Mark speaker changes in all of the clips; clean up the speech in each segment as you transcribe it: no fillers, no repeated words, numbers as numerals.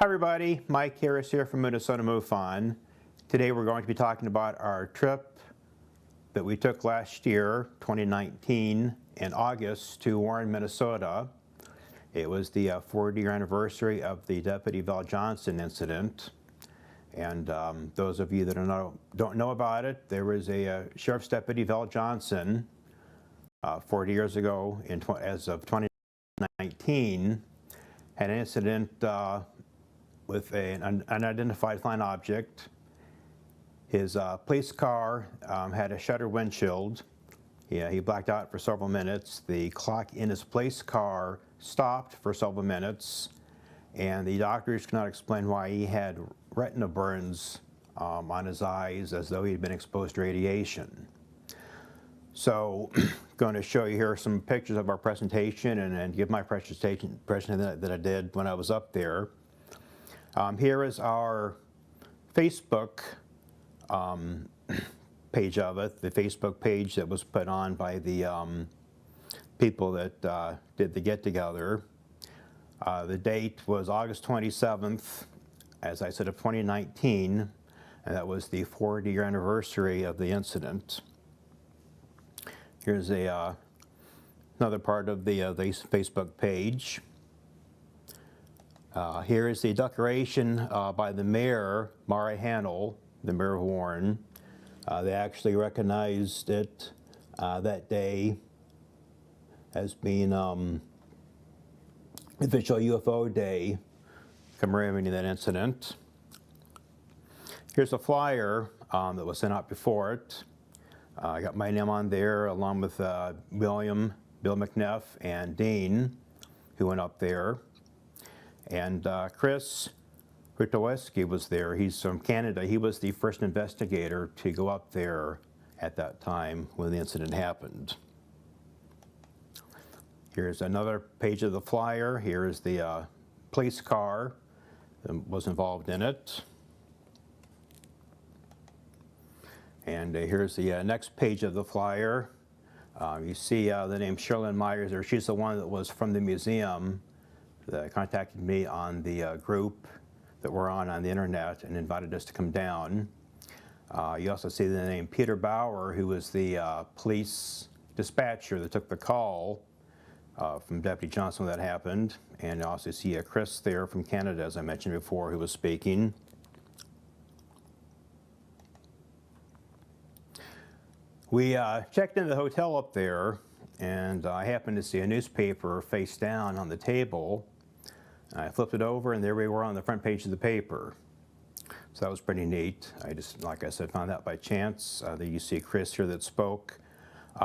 Speaker 1: Hi everybody, Mike Harris here from Minnesota MUFON. Today we're going to be talking about our trip that we took last year, 2019, in August to Warren, Minnesota. It was the 40-year anniversary of the Deputy Val Johnson incident. And those of you that don't know about it, there was a Sheriff's Deputy Val Johnson 40 years ago, as of 2019, had an incident with an unidentified flying object. His police car had a shutter windshield. He blacked out for several minutes. The clock in his police car stopped for several minutes, and the doctors could not explain why he had retina burns on his eyes, as though he had been exposed to radiation. So, going to show you here some pictures of our presentation and give my presentation that I did when I was up there. Here is our Facebook page of it, the Facebook page that was put on by the people that did the get-together. The date was August 27th, as I said, of 2019, and that was the 40-year anniversary of the incident. Here's another part of the Facebook page. Here is the declaration by the mayor, Mara Hanel, the mayor of Warren. They actually recognized it that day as being official UFO day commemorating that incident. Here's a flyer that was sent out before it. I got my name on there along with Bill McNeff, and Dean, who went up there. And Chris Rutowski was there. He's from Canada. He was the first investigator to go up there at that time when the incident happened. Here's another page of the flyer. Here's the police car that was involved in it. And here's the next page of the flyer. You see the name Sherilyn Myers there. She's the one that was from the museum that contacted me on the group that we're on the internet and invited us to come down. You also see the name Peter Bauer, who was the police dispatcher that took the call from Deputy Johnson when that happened. And you also see Chris there from Canada, as I mentioned before, who was speaking. We checked into the hotel up there, and I happened to see a newspaper face down on the table. I flipped it over, and there we were on the front page of the paper. So that was pretty neat. I just, like I said, found that by chance. There you see Chris here that spoke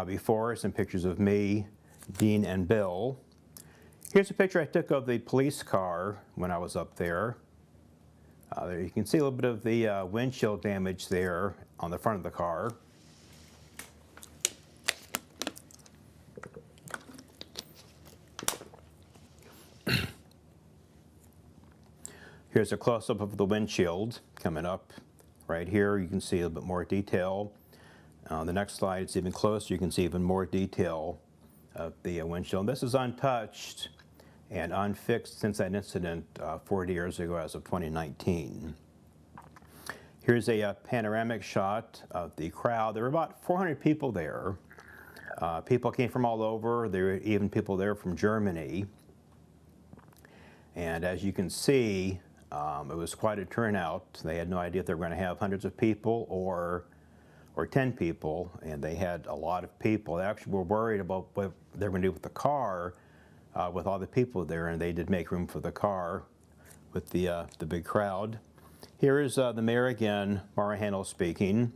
Speaker 1: before, some pictures of me, Dean, and Bill. Here's a picture I took of the police car when I was up there. There you can see a little bit of the windshield damage there on the front of the car. Here's a close-up of the windshield coming up right here. You can see a little bit more detail. The next slide, it's even closer. You can see even more detail of the windshield. This is untouched and unfixed since that incident 40 years ago, as of 2019. Here's a panoramic shot of the crowd. There were about 400 people there. People came from all over. There were even people there from Germany. And as you can see, it was quite a turnout. They had no idea if they were going to have hundreds of people or 10 people, and they had a lot of people. They actually were worried about what they were going to do with the car with all the people there, and they did make room for the car with the big crowd. Here is the mayor again, Mara Hanel, speaking,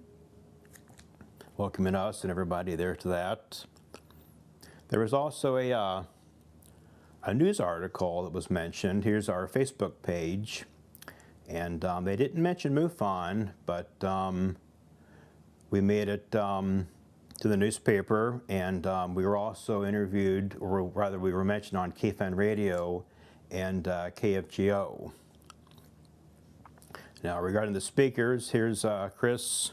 Speaker 1: welcoming us and everybody there to that. There was also a news article that was mentioned. Here's our Facebook page, and they didn't mention MUFON, but we made it to the newspaper, and we were also interviewed, or rather we were mentioned on KFN Radio and KFGO. Now regarding the speakers, here's Chris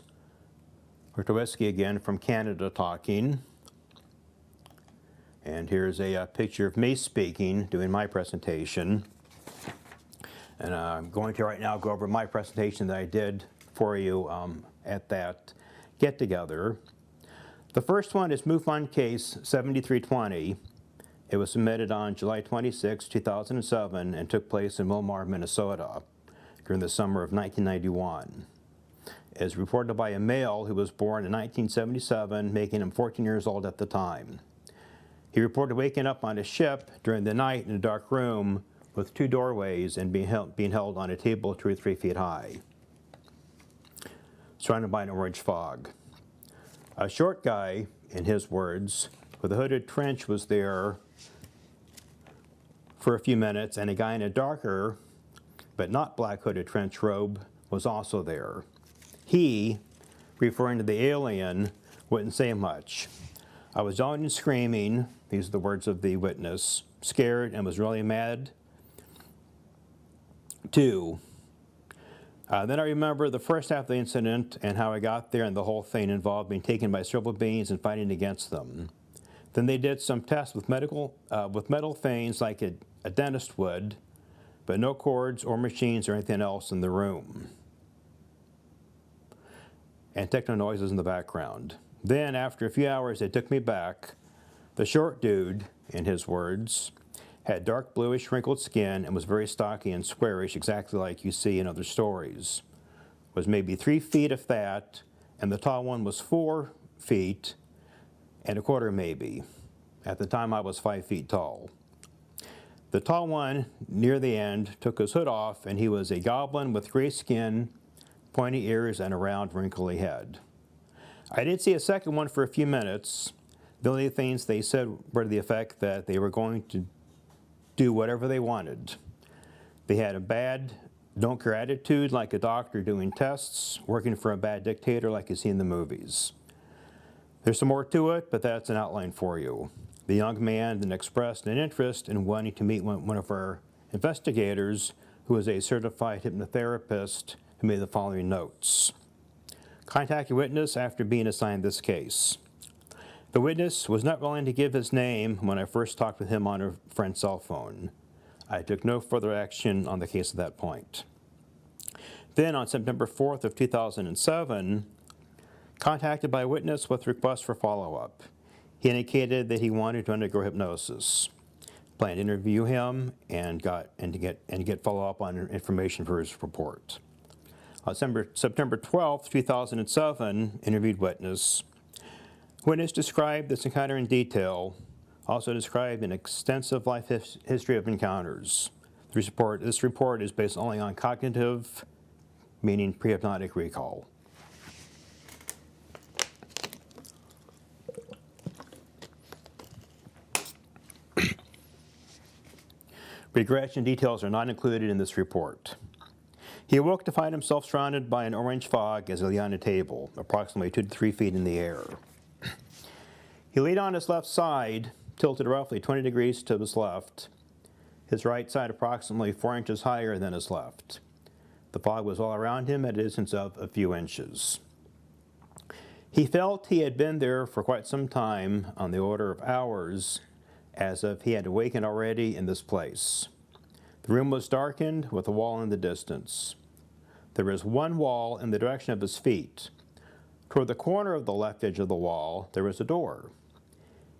Speaker 1: Rutowski again from Canada talking. And here's a picture of me speaking, doing my presentation. And I'm going to right now go over my presentation that I did for you at that get-together. The first one is MUFON case 7320. It was submitted on July 26, 2007 and took place in Wilmar, Minnesota during the summer of 1991. It is reported by a male who was born in 1977, making him 14 years old at the time. He reported waking up on a ship during the night in a dark room with two doorways and being held on a table 2 or 3 feet high, surrounded by an orange fog. A short guy, in his words, with a hooded trench was there for a few minutes, and a guy in a darker, but not black hooded trench robe was also there. He, referring to the alien, wouldn't say much. I was yelling and screaming, these are the words of the witness, scared and was really mad. 2. Then I remember the first half of the incident and how I got there, and the whole thing involved being taken by several beings and fighting against them. Then they did some tests with metal things like a dentist would, but no cords or machines or anything else in the room. And techno noises in the background. Then after a few hours they took me back. The short dude, in his words, had dark bluish wrinkled skin and was very stocky and squarish, exactly like you see in other stories. Was maybe 3 feet if that, and the tall one was 4 feet and a quarter maybe. At the time I was 5 feet tall. The tall one, near the end, took his hood off, and he was a goblin with gray skin, pointy ears, and a round wrinkly head. I did see a second one for a few minutes. The only things they said were to the effect that they were going to do whatever they wanted. They had a bad, don't care attitude like a doctor doing tests, working for a bad dictator like you see in the movies. There's some more to it, but that's an outline for you. The young man then expressed an interest in wanting to meet one of our investigators, who is a certified hypnotherapist, who made the following notes. Contact your witness after being assigned this case. The witness was not willing to give his name when I first talked with him on a friend's cell phone. I took no further action on the case at that point. Then on September 4th of 2007, contacted by a witness with request for follow-up. He indicated that he wanted to undergo hypnosis. Planned to interview him and get follow-up on information for his report. On September 12th, 2007, interviewed witness. Witness described this encounter in detail, also described an extensive life history of encounters. This report is based only on cognitive, meaning pre-hypnotic recall. Regression details are not included in this report. He awoke to find himself surrounded by an orange fog as he lay on a table, approximately 2 to 3 feet in the air. He laid on his left side, tilted roughly 20 degrees to his left, his right side approximately 4 inches higher than his left. The fog was all around him at a distance of a few inches. He felt he had been there for quite some time, on the order of hours, as if he had awakened already in this place. The room was darkened with a wall in the distance. There was one wall in the direction of his feet. Toward the corner of the left edge of the wall, there was a door.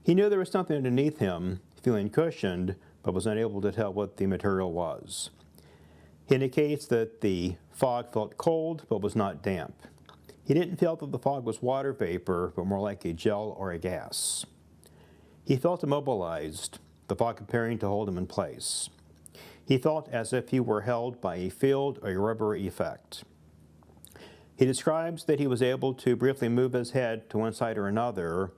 Speaker 1: He knew there was something underneath him, feeling cushioned, but was unable to tell what the material was. He indicates that the fog felt cold, but was not damp. He didn't feel that the fog was water vapor, but more like a gel or a gas. He felt immobilized, the fog appearing to hold him in place. He felt as if he were held by a field or a rubber effect. He describes that he was able to briefly move his head to one side or another,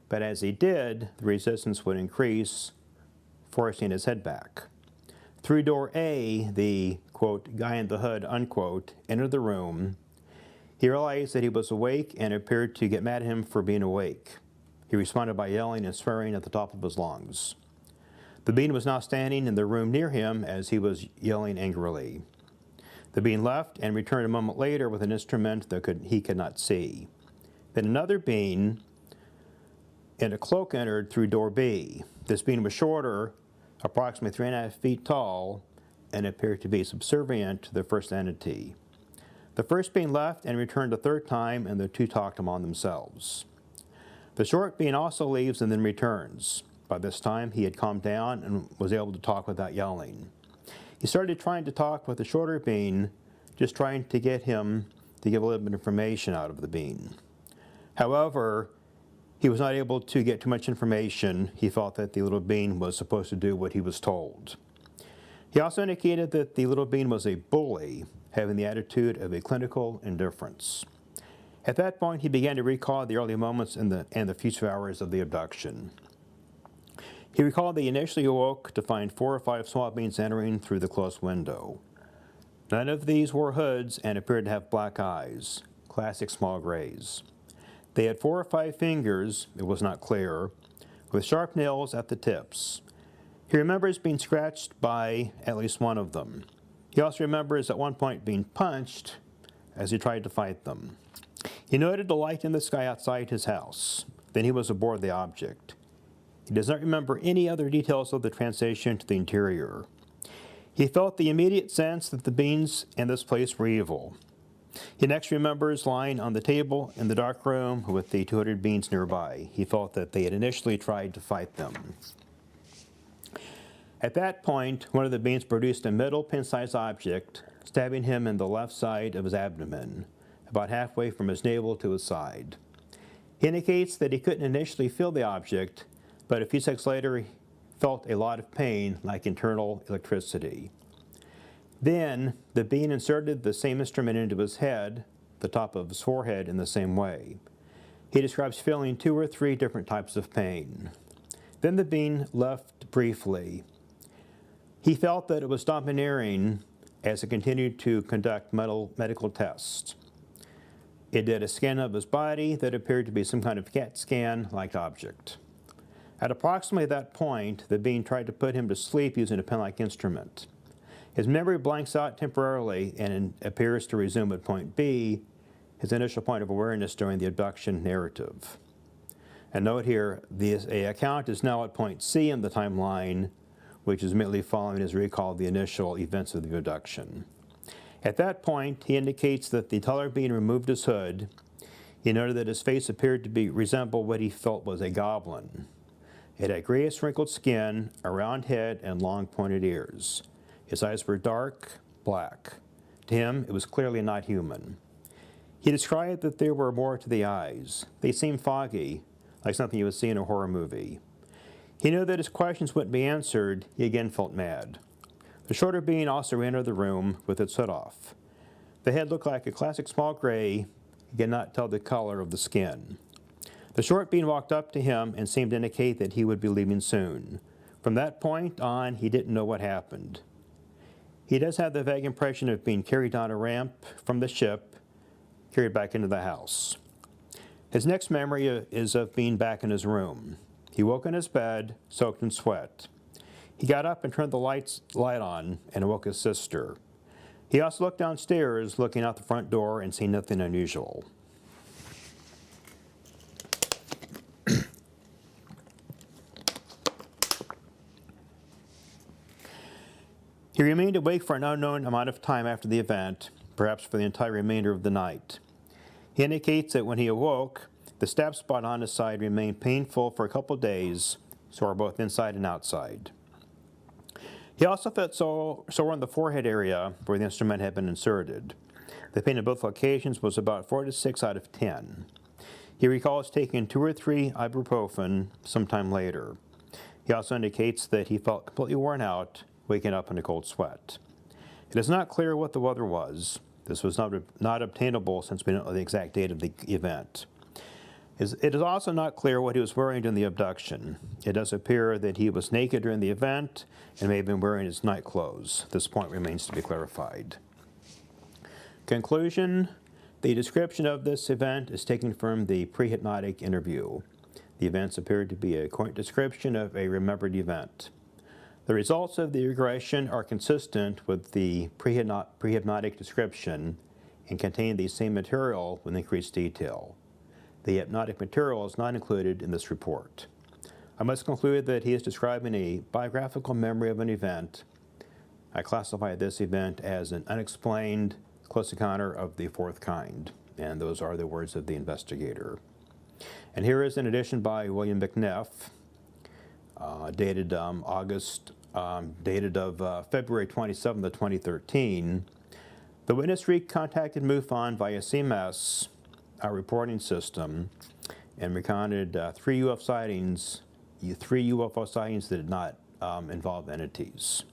Speaker 1: but as he did, the resistance would increase, forcing his head back. Through door A, the, quote, guy in the hood, unquote, entered the room. He realized that he was awake and appeared to get mad at him for being awake. He responded by yelling and swearing at the top of his lungs. The being was now standing in the room near him as he was yelling angrily. The being left and returned a moment later with an instrument that he could not see. Then another being in a cloak entered through door B. This being was shorter, approximately 3.5 feet tall, and appeared to be subservient to the first entity. The first being left and returned a third time, and the two talked among themselves. The short being also leaves and then returns. By this time, he had calmed down and was able to talk without yelling. He started trying to talk with the shorter being, just trying to get him to give a little bit of information out of the being. However, he was not able to get too much information. He felt that the little being was supposed to do what he was told. He also indicated that the little being was a bully, having the attitude of a clinical indifference. At that point, he began to recall the early moments and the future hours of the abduction. He recalled that he initially awoke to find 4 or 5 small beings entering through the closed window. None of these wore hoods and appeared to have black eyes, classic small grays. They had 4 or 5 fingers, it was not clear, with sharp nails at the tips. He remembers being scratched by at least one of them. He also remembers at one point being punched as he tried to fight them. He noted the light in the sky outside his house. Then he was aboard the object. He does not remember any other details of the transition to the interior. He felt the immediate sense that the beings in this place were evil. He next remembers lying on the table in the dark room with the 200 beings nearby. He felt that they had initially tried to fight them. At that point, one of the beings produced a middle pin-sized object, stabbing him in the left side of his abdomen, about halfway from his navel to his side. He indicates that he couldn't initially feel the object, but a few seconds later he felt a lot of pain, like internal electricity. Then, the being inserted the same instrument into his head, the top of his forehead, in the same way. He describes feeling 2 or 3 different types of pain. Then the being left briefly. He felt that it was domineering as it continued to conduct medical tests. It did a scan of his body that appeared to be some kind of CAT scan-like object. At approximately that point, the being tried to put him to sleep using a pen-like instrument. His memory blanks out temporarily and appears to resume at point B, his initial point of awareness during the abduction narrative. And note here, the account is now at point C in the timeline, which is immediately following his recall of the initial events of the abduction. At that point, he indicates that the taller being removed his hood. He noted that his face appeared to resemble what he felt was a goblin. It had grayish wrinkled skin, a round head, and long pointed ears. His eyes were dark, black. To him, it was clearly not human. He described that there were more to the eyes. They seemed foggy, like something you would see in a horror movie. He knew that his questions wouldn't be answered. He again felt mad. The shorter being also re-entered the room with its hood off. The head looked like a classic small gray. He could not tell the color of the skin. The short being walked up to him and seemed to indicate that he would be leaving soon. From that point on, he didn't know what happened. He does have the vague impression of being carried down a ramp from the ship, carried back into the house. His next memory is of being back in his room. He woke in his bed, soaked in sweat. He got up and turned the light on and awoke his sister. He also looked downstairs, looking out the front door and seeing nothing unusual. He remained awake for an unknown amount of time after the event, perhaps for the entire remainder of the night. He indicates that when he awoke, the stab spot on his side remained painful for a couple of days, sore both inside and outside. He also felt sore on the forehead area where the instrument had been inserted. The pain in both locations was about 4 to 6 out of 10. He recalls taking 2 or 3 ibuprofen sometime later. He also indicates that he felt completely worn out, waking up in a cold sweat. It is not clear what the weather was. This was not obtainable since we don't know the exact date of the event. It is also not clear what he was wearing during the abduction. It does appear that he was naked during the event and may have been wearing his night clothes. This point remains to be clarified. Conclusion: the description of this event is taken from the pre-hypnotic interview. The events appear to be a current description of a remembered event. The results of the regression are consistent with the pre-hypnotic description and contain the same material with increased detail. The hypnotic material is not included in this report. I must conclude that he is describing a biographical memory of an event. I classify this event as an unexplained close encounter of the fourth kind, and those are the words of the investigator. And here is an edition by William McNeff, dated February 27th of 2013. The witness recontacted MUFON via CMS, our reporting system, and recounted three UFO sightings that did not involve entities.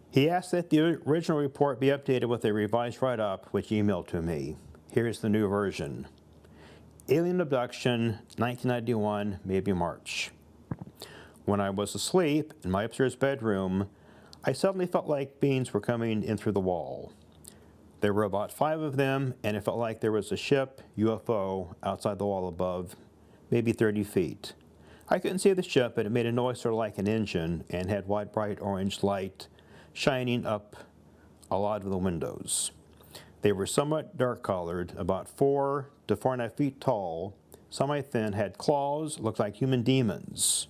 Speaker 1: He asked that the original report be updated with a revised write-up, which he emailed to me. Here's the new version. Alien abduction, 1991, maybe March. When I was asleep in my upstairs bedroom, I suddenly felt like beings were coming in through the wall. There were about 5 of them, and it felt like there was a ship, UFO, outside the wall above, maybe 30 feet. I couldn't see the ship, but it made a noise sort of like an engine and had white, bright orange light shining up a lot of the windows. They were somewhat dark-colored, about 4 to 4.5 feet tall, semi-thin, had claws, looked like human demons,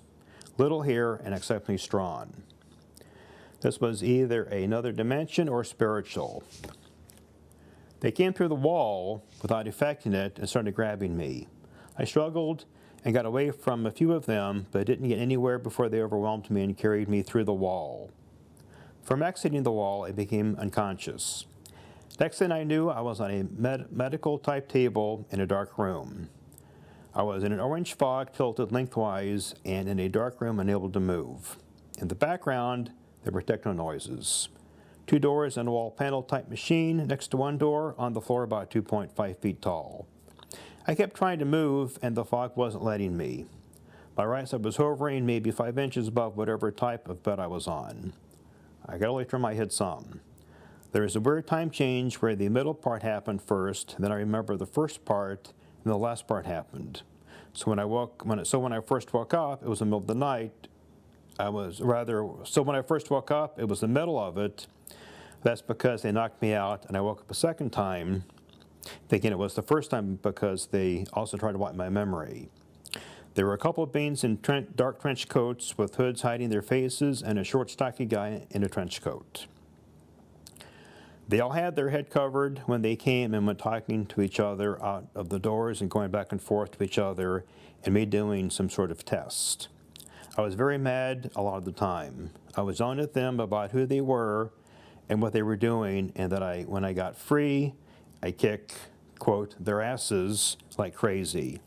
Speaker 1: little hair, and exceptionally strong. This was either another dimension or spiritual. They came through the wall without affecting it and started grabbing me. I struggled and got away from a few of them, but didn't get anywhere before they overwhelmed me and carried me through the wall. From exiting the wall, I became unconscious. Next thing I knew, I was on a medical-type table in a dark room. I was in an orange fog tilted lengthwise and in a dark room unable to move. In the background, there were techno noises. 2 doors and a wall panel type machine next to one door on the floor about 2.5 feet tall. I kept trying to move and the fog wasn't letting me. My right side was hovering maybe 5 inches above whatever type of bed I was on. I could only turn my head some. There was a weird time change where the middle part happened first, then I remember the first part and the last part happened. So when I first woke up, it was the middle of the night. So when I first woke up, it was the middle of it. That's because they knocked me out, and I woke up a second time, thinking it was the first time because they also tried to wipe my memory. There were a couple of beings in dark trench coats with hoods hiding their faces and a short, stocky guy in a trench coat. They all had their head covered when they came and went talking to each other out of the doors and going back and forth to each other and me doing some sort of test. I was very mad a lot of the time. I was on at them about who they were and what they were doing, and that when I got free, I kick, quote, their asses like crazy.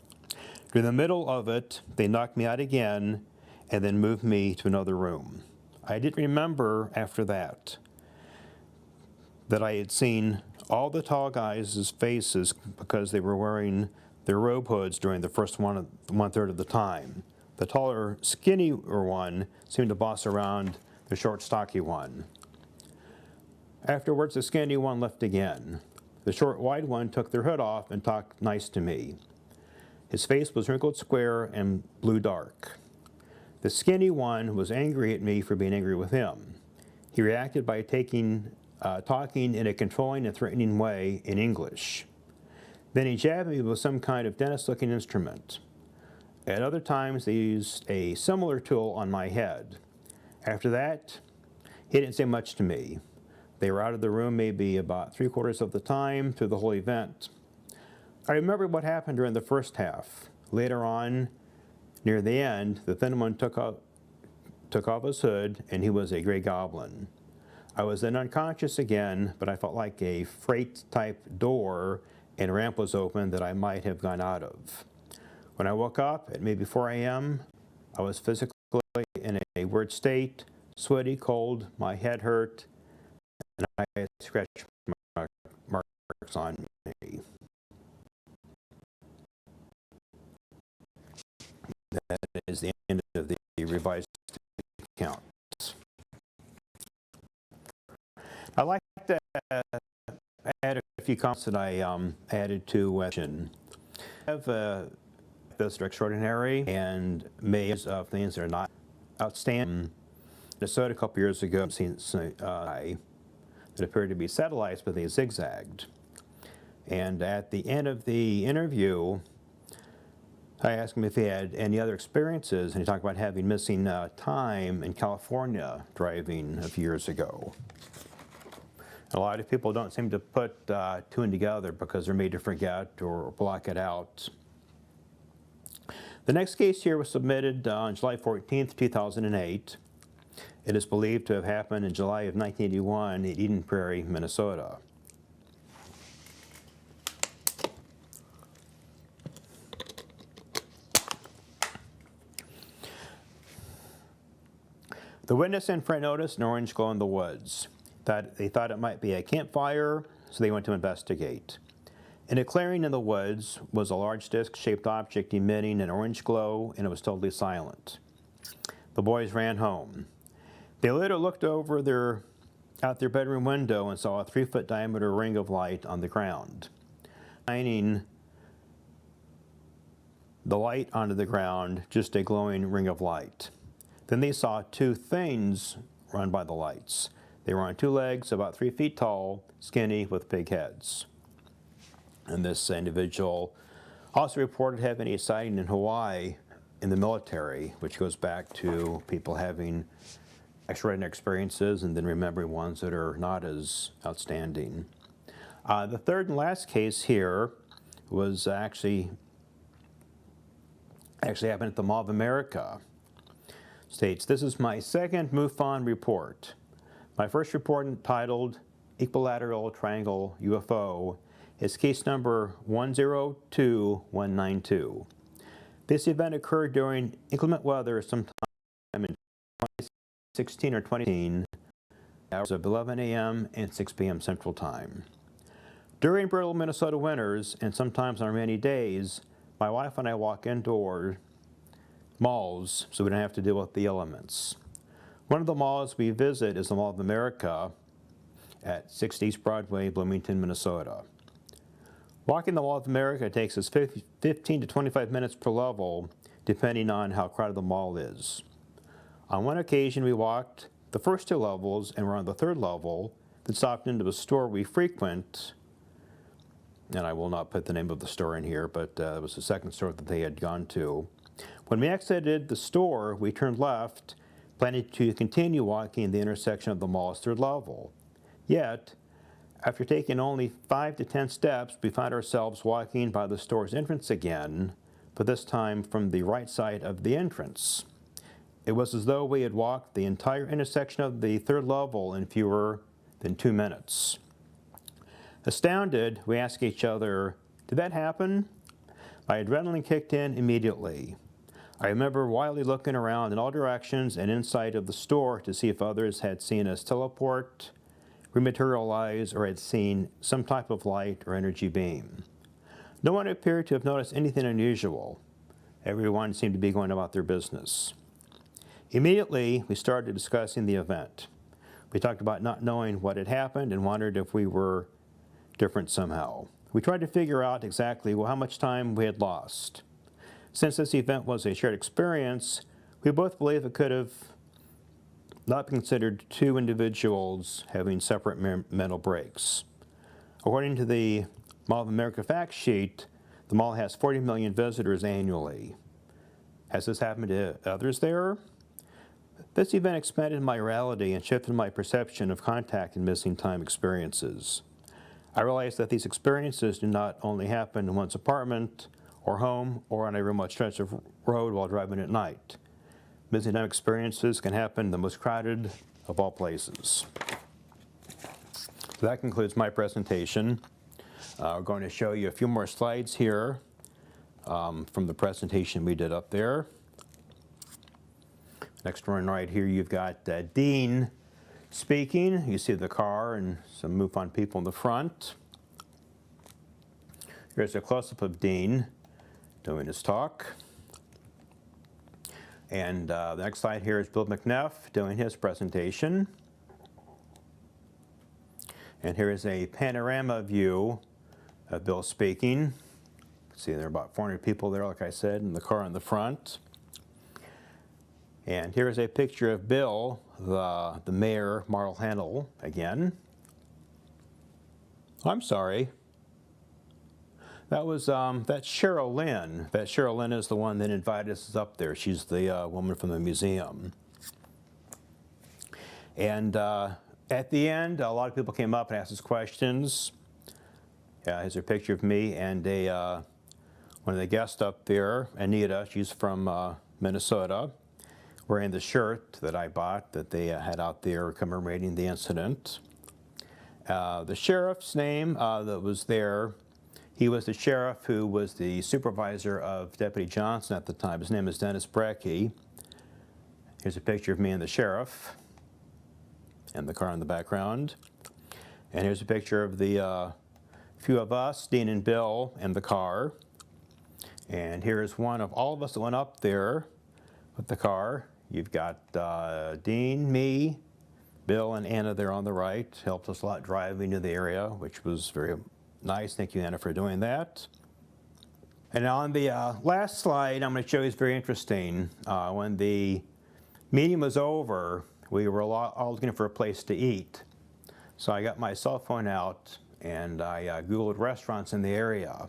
Speaker 1: During the middle of it, they knocked me out again and then moved me to another room. I didn't remember after that I had seen all the tall guys' faces because they were wearing their robe hoods during the first one-third of the time. The taller, skinnier one seemed to boss around the short, stocky one. Afterwards, the skinny one left again. The short, wide one took their hood off and talked nice to me. His face was wrinkled square and blue dark. The skinny one was angry at me for being angry with him. He reacted by talking in a controlling and threatening way in English. Then he jabbed me with some kind of dentist-looking instrument. At other times, they used a similar tool on my head. After that, he didn't say much to me. They were out of the room maybe about 3/4 of the time through the whole event. I remember what happened during the first half. Later on, near the end, the thin one took off his hood, and he was a gray goblin. I was then unconscious again, but I felt like a freight-type door and ramp was open that I might have gone out of. When I woke up at maybe 4 a.m., I was physically in a weird state, sweaty, cold, my head hurt, and I had scratch marks on me. That is the end of the revised account. I'd like to add a few comments that I added to I have those are extraordinary and maze of things that are not outstanding. Minnesota a couple years ago, I've seen that appeared to be satellites, but they zigzagged. And at the end of the interview, I asked him if he had any other experiences, and he talked about having missing time in California driving a few years ago. A lot of people don't seem to put two and together because they're made to forget or block it out. The next case here was submitted on July 14th, 2008. It is believed to have happened in July of 1981 in Eden Prairie, Minnesota. The witness and friend noticed an orange glow in the woods. They thought it might be a campfire, so they went to investigate. In a clearing in the woods was a large disc-shaped object emitting an orange glow, and it was totally silent. The boys ran home. They later looked over out their bedroom window and saw a 3-foot diameter ring of light on the ground. Shining the light onto the ground, just a glowing ring of light. Then they saw two things run by the lights. They were on two legs, about 3 feet tall, skinny, with big heads. And this individual also reported having a sighting in Hawaii in the military, which goes back to people having extraordinary experiences and then remembering ones that are not as outstanding. The third and last case here was actually happened at the Mall of America. States, this is my second MUFON report. My first report, entitled Equilateral Triangle UFO, is case number 102192. This event occurred during inclement weather sometime in 2016 or 2018, hours of 11 a.m. and 6 p.m. Central Time. During brutal Minnesota winters, and sometimes on rainy days, my wife and I walk indoor malls so we don't have to deal with the elements. One of the malls we visit is the Mall of America at 6 East Broadway, Bloomington, Minnesota. Walking the Mall of America takes us 15 to 25 minutes per level, depending on how crowded the mall is. On one occasion, we walked the first 2 levels and were on the 3rd level, then stopped into a store we frequent, and I will not put the name of the store in here, but it was the second store that they had gone to. When we exited the store, we turned left, planning to continue walking the intersection of the mall's 3rd level. Yet, after taking only 5 to 10 steps, we found ourselves walking by the store's entrance again, but this time from the right side of the entrance. It was as though we had walked the entire intersection of the 3rd level in fewer than 2 minutes. Astounded, we asked each other, did that happen? My adrenaline kicked in immediately. I remember wildly looking around in all directions and inside of the store to see if others had seen us teleport, rematerialize, or had seen some type of light or energy beam. No one appeared to have noticed anything unusual. Everyone seemed to be going about their business. Immediately, we started discussing the event. We talked about not knowing what had happened and wondered if we were different somehow. We tried to figure out exactly how much time we had lost. Since this event was a shared experience, we both believe it could have not been considered 2 individuals having separate mental breaks. According to the Mall of America fact sheet, the mall has 40 million visitors annually. Has this happened to others there? This event expanded my reality and shifted my perception of contact and missing time experiences. I realized that these experiences do not only happen in one's apartment or home or on a remote stretch of road while driving at night. Missing time experiences can happen in the most crowded of all places. So that concludes my presentation. We're going to show you a few more slides here from the presentation we did up there. Next one right here, you've got Dean speaking. You see the car and some MUFON people in the front. Here's a close-up of Dean doing his talk. And the next slide here is Bill McNeff doing his presentation. And here is a panorama view of Bill speaking. See, there are about 400 people there, like I said, in the car in the front. And here's a picture of Bill, the mayor, Marl Handel, again. I'm sorry. That was, that's Cheryl Lynn. That Cheryl Lynn is the one that invited us up there. She's the woman from the museum. And at the end, a lot of people came up and asked us questions. Here's a picture of me and one of the guests up there, Anita. She's from Minnesota, wearing the shirt that I bought that they had out there commemorating the incident. The sheriff's name that was there, he was the sheriff who was the supervisor of Deputy Johnson at the time. His name is Dennis Brecky. Here's a picture of me and the sheriff and the car in the background. And here's a picture of the few of us, Dean and Bill, in the car. And here's one of all of us that went up there with the car. You've got Dean, me, Bill, and Anna there on the right. Helped us a lot driving to the area, which was very nice. Thank you, Anna, for doing that. And on the last slide, I'm going to show you is very interesting. When the meeting was over, we were all looking for a place to eat. So I got my cell phone out and I Googled restaurants in the area.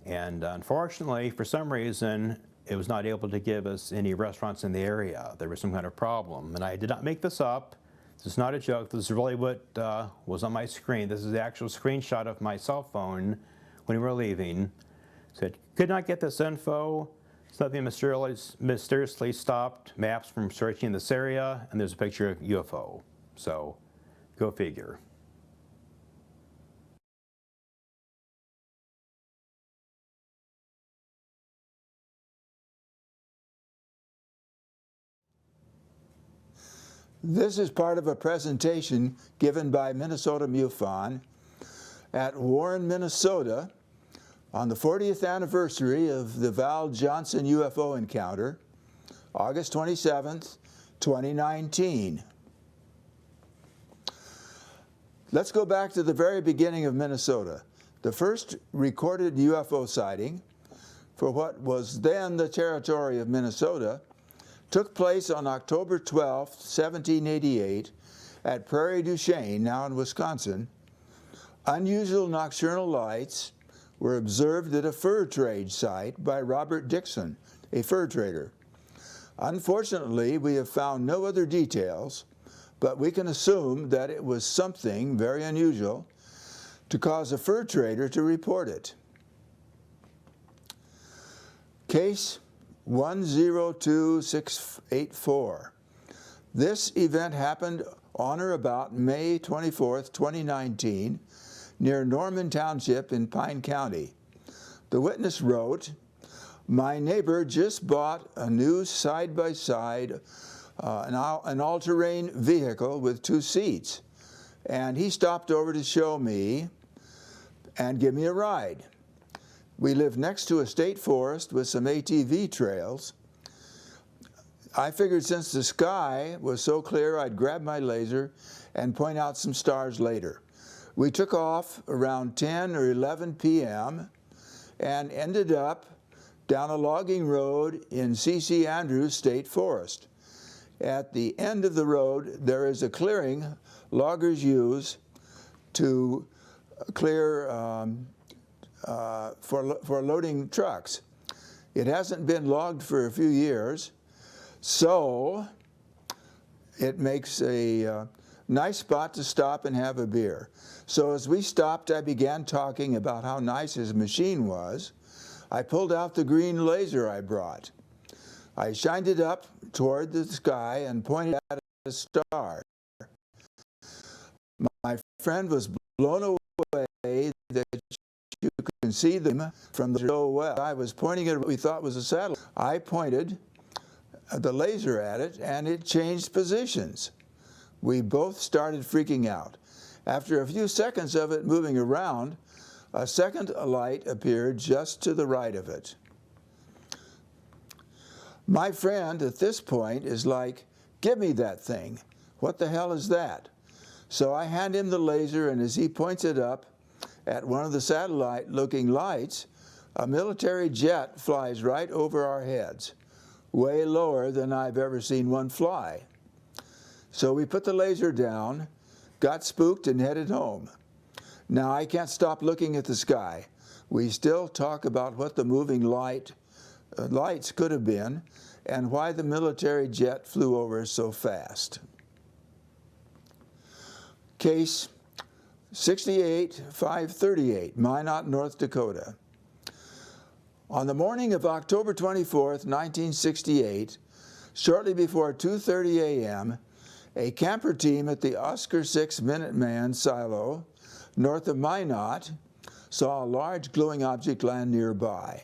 Speaker 1: And unfortunately, for some reason, it was not able to give us any restaurants in the area. There was some kind of problem. And I did not make this up. This is not a joke. This is really what was on my screen. This is the actual screenshot of my cell phone when we were leaving. Said, could not get this info. Something mysteriously stopped maps from searching this area, and there's a picture of UFO. So, go figure.
Speaker 2: This is part of a presentation given by Minnesota MUFON at Warren, Minnesota on the 40th anniversary of the Val Johnson UFO encounter, August 27th, 2019. Let's go back to the very beginning of Minnesota. The first recorded UFO sighting for what was then the territory of Minnesota took place on October 12, 1788, at Prairie du Chien, now in Wisconsin. Unusual nocturnal lights were observed at a fur trade site by Robert Dixon, a fur trader. Unfortunately, we have found no other details, but we can assume that it was something very unusual to cause a fur trader to report it. Case 102684. This event happened on or about May 24, 2019, near Norman Township in Pine County. The witness wrote, "My neighbor just bought a new side-by-side, an all-terrain vehicle with 2 seats, and he stopped over to show me and give me a ride. We live next to a state forest with some ATV trails. I figured since the sky was so clear, I'd grab my laser and point out some stars later. We took off around 10 or 11 p.m. and ended up down a logging road in C.C. Andrews State Forest. At the end of the road, there is a clearing loggers use to clear for loading trucks. It hasn't been logged for a few years, so it makes a nice spot to stop and have a beer. So as we stopped, I began talking about how nice his machine was. I pulled out the green laser I brought. I shined it up toward the sky and pointed at a star. My friend was blown away that you can see them from the so well. I was pointing at what we thought was a satellite. I pointed the laser at it, and it changed positions. We both started freaking out. After a few seconds of it moving around, a second light appeared just to the right of it. My friend at this point is like, "Give me that thing. What the hell is that?" So I hand him the laser, and as he points it up at one of the satellite-looking lights, a military jet flies right over our heads, way lower than I've ever seen one fly. So we put the laser down, got spooked, and headed home. Now I can't stop looking at the sky. we still talk about what the moving lights could have been and why the military jet flew over so fast. Case 68538, Minot, North Dakota. On the morning of October 24th, 1968, shortly before 2:30 a.m., a camper team at the Oscar 6 Minuteman silo north of Minot saw a large glowing object land nearby.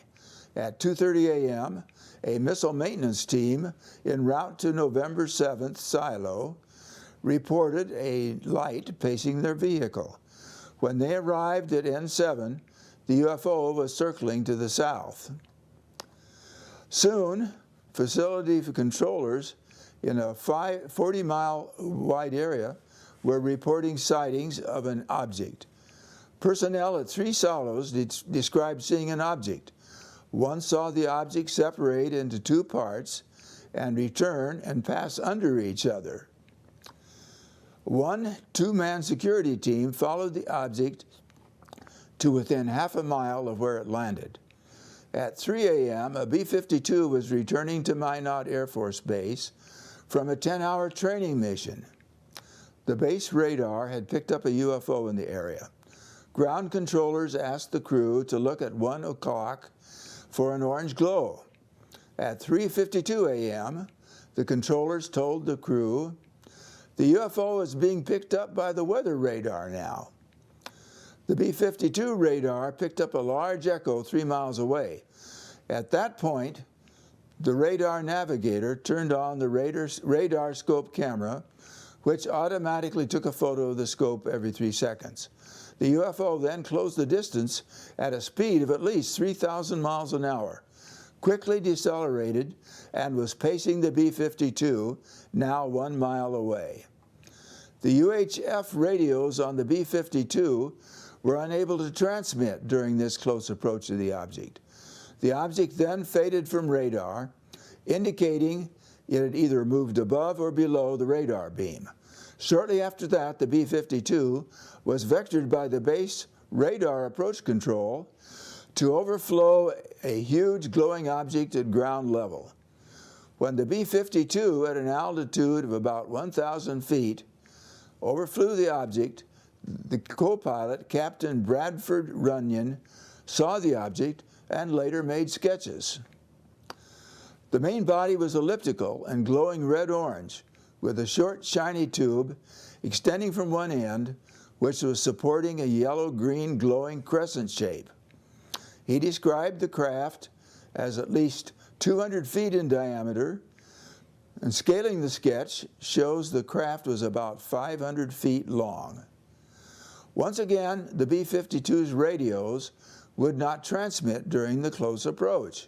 Speaker 2: At 2:30 a.m., a missile maintenance team en route to November 7th silo reported a light pacing their vehicle. When they arrived at N7, the UFO was circling to the south. Soon, facility controllers in a 40-mile wide area were reporting sightings of an object. Personnel at 3 silos described seeing an object. One saw the object separate into 2 parts and return and pass under each other. One 2-man security team followed the object to within half a mile of where it landed. At 3 a.m., a B-52 was returning to Minot Air Force Base from a 10-hour training mission. The base radar had picked up a UFO in the area. Ground controllers asked the crew to look at 1 o'clock for an orange glow. At 3:52 a.m., the controllers told the crew, "The UFO is being picked up by the weather radar now." The B-52 radar picked up a large echo 3 miles away. At that point, the radar navigator turned on the radar scope camera, which automatically took a photo of the scope every 3 seconds. The UFO then closed the distance at a speed of at least 3,000 miles an hour, quickly decelerated, and was pacing the B-52, now 1 mile away. The UHF radios on the B-52 were unable to transmit during this close approach to the object. The object then faded from radar, indicating it had either moved above or below the radar beam. Shortly after that, the B-52 was vectored by the base radar approach control to overflow a huge glowing object at ground level. When the B-52, at an altitude of about 1,000 feet, overflew the object, the co-pilot, Captain Bradford Runyon, saw the object and later made sketches. The main body was elliptical and glowing red-orange, with a short, shiny tube extending from one end, which was supporting a yellow-green glowing crescent shape. He described the craft as at least 200 feet in diameter, and scaling the sketch shows the craft was about 500 feet long. Once again, the B-52's radios would not transmit during the close approach.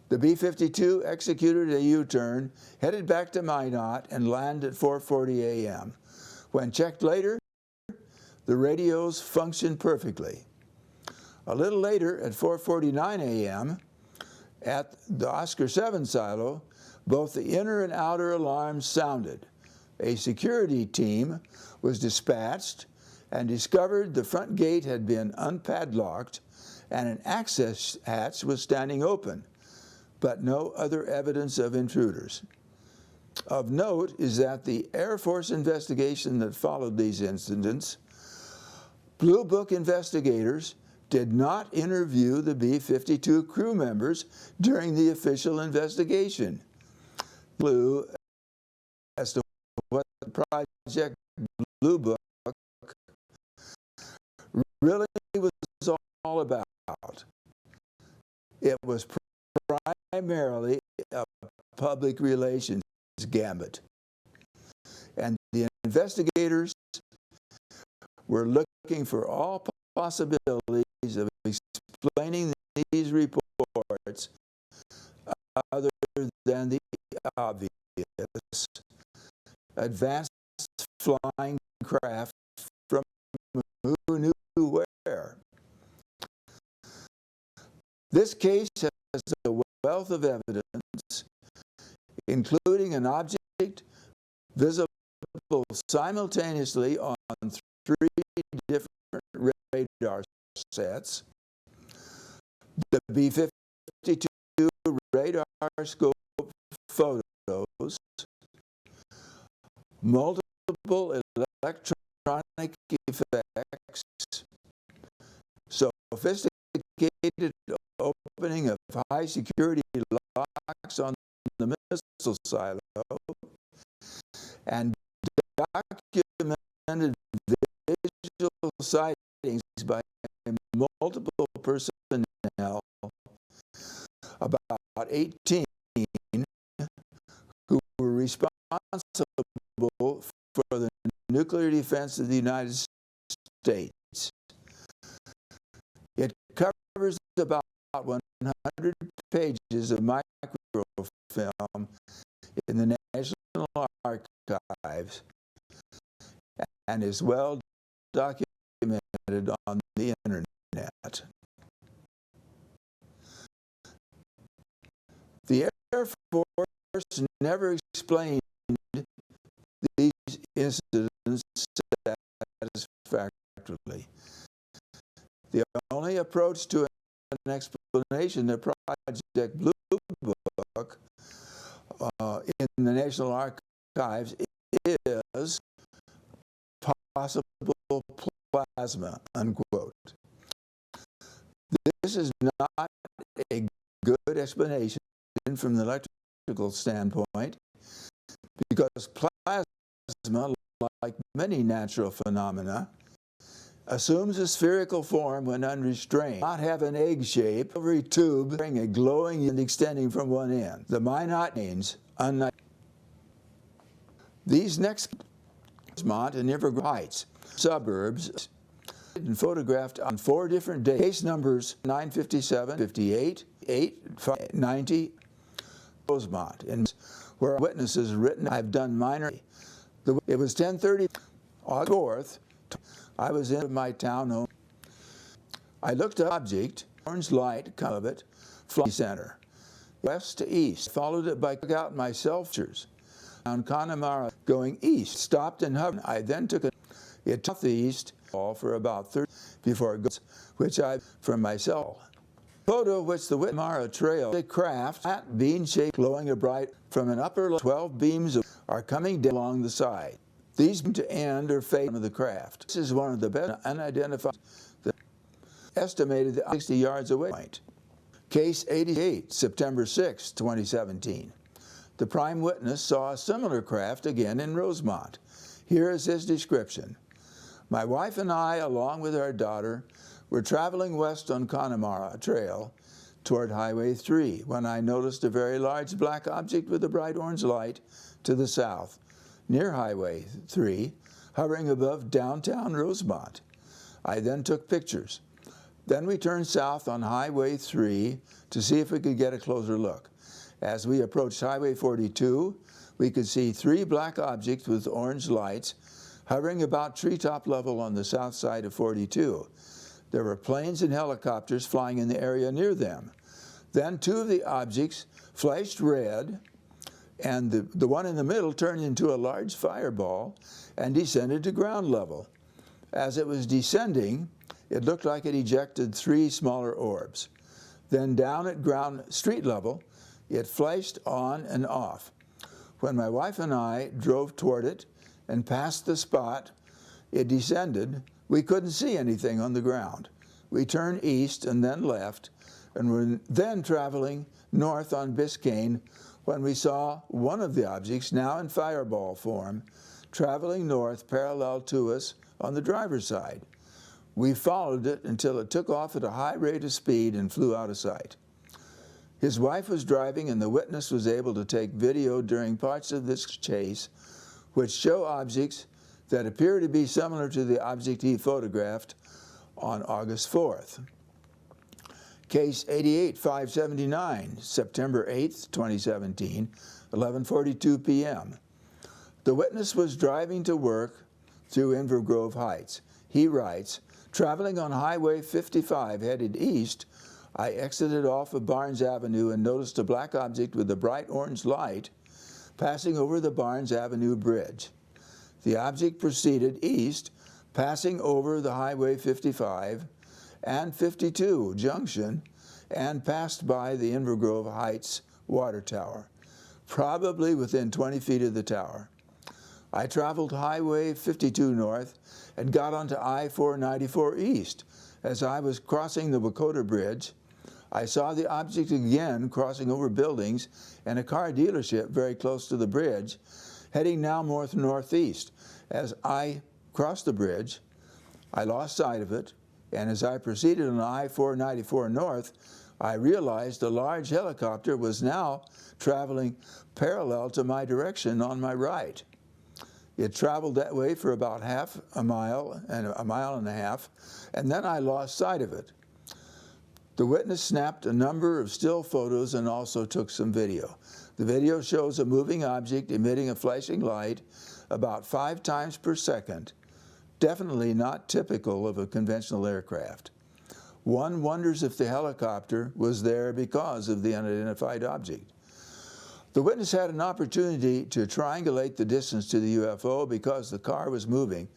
Speaker 2: The B-52 executed a U-turn, headed back to Minot, and landed at 4:40 a.m. When checked later, the radios functioned perfectly. A little later, at 4:49 a.m., at the Oscar 7 silo, both the inner and outer alarms sounded. A security team was dispatched and discovered the front gate had been unpadlocked and an access hatch was standing open, but no other evidence of intruders. Of note is that the Air Force investigation that followed these incidents, Blue Book investigators did not interview the B-52 crew members during the official investigation. Blue as to what Project Blue Book really was all about. It was primarily a public relations gambit. And the investigators were looking for all possibilities of explaining these reports other than the obvious. Advanced flying craft from who knew where. This case has a wealth of evidence, including an object visible simultaneously on 3 different radar sets, The B-52 radar scope photos, multiple electronic effects, sophisticated opening of high-security locks on the missile silo, and documented visual sightings by multiple personnel, about 18 who were responsible for the nuclear defense of the United States. It covers about 100 pages of microfilm in the National Archives and is well documented on the internet. The Air Force never explained these incidents satisfactorily. The only approach to an explanation of Project Blue Book in the National Archives is possible plasma, unquote. This is not a good explanation from the electrical standpoint, because plasma, like many natural phenomena, assumes a spherical form when unrestrained. Not have an egg shape, every tube bearing a glowing and extending from one end. The Minot means unnight. These next Rosemont and Evergreen Heights suburbs and photographed on 4 different days. Case numbers 957, 58, 8, 90, Rosemont, and where witnesses written, I've done minor. It was 10:30, August 4th. I was in my townhome. I looked at the object, orange light, of it, flying center, west to east. Followed it by out my self-pictures. On Connemara, going east, stopped and hovered. I then took it to the east, all for about 30 before it goes, which I from myself. Photo which the Connemara Trail, a craft, flat bean-shaped, glowing a bright from an upper 12 beams are coming down along the side. These to end or fade of the craft. This is one of the best unidentified, estimated 60 yards away. Case 88, September 6, 2017. The prime witness saw a similar craft again in Rosemont. Here is his description. My wife and I, along with our daughter, were traveling west on Connemara Trail toward Highway 3 when I noticed a very large black object with a bright orange light to the south, near Highway 3, hovering above downtown Rosemont. I then took pictures. Then we turned south on Highway 3 to see if we could get a closer look. As we approached Highway 42, we could see 3 black objects with orange lights hovering about treetop level on the south side of 42. There were planes and helicopters flying in the area near them. Then 2 of the objects flashed red, and the one in the middle turned into a large fireball and descended to ground level. As it was descending, it looked like it ejected 3 smaller orbs. Then down at street level, it flashed on and off. When my wife and I drove toward it and passed the spot it descended, we couldn't see anything on the ground. We turned east and then left, and were then traveling north on Biscayne when we saw one of the objects, now in fireball form, traveling north parallel to us on the driver's side. We followed it until it took off at a high rate of speed and flew out of sight. His wife was driving, and the witness was able to take video during parts of this chase, which show objects that appear to be similar to the object he photographed on August 4th. Case 88-579, September 8th, 2017, 11:42 p.m. The witness was driving to work through Inver Grove Heights. He writes, traveling on Highway 55 headed east, I exited off of Barnes Avenue and noticed a black object with a bright orange light passing over the Barnes Avenue Bridge. The object proceeded east, passing over the Highway 55 and 52 junction and passed by the Invergrove Heights water tower, probably within 20 feet of the tower. I traveled Highway 52 north and got onto I-494 east. As I was crossing the Wakota Bridge, I saw the object again crossing over buildings and a car dealership very close to the bridge, heading now north-northeast. As I crossed the bridge, I lost sight of it, and as I proceeded on I-494 north, I realized a large helicopter was now traveling parallel to my direction on my right. It traveled that way for about half a mile and a mile and a half, and then I lost sight of it. The witness snapped a number of still photos and also took some video. The video shows a moving object emitting a flashing light about 5 times per second, definitely not typical of a conventional aircraft. One wonders if the helicopter was there because of the unidentified object. The witness had an opportunity to triangulate the distance to the UFO because the car was moving,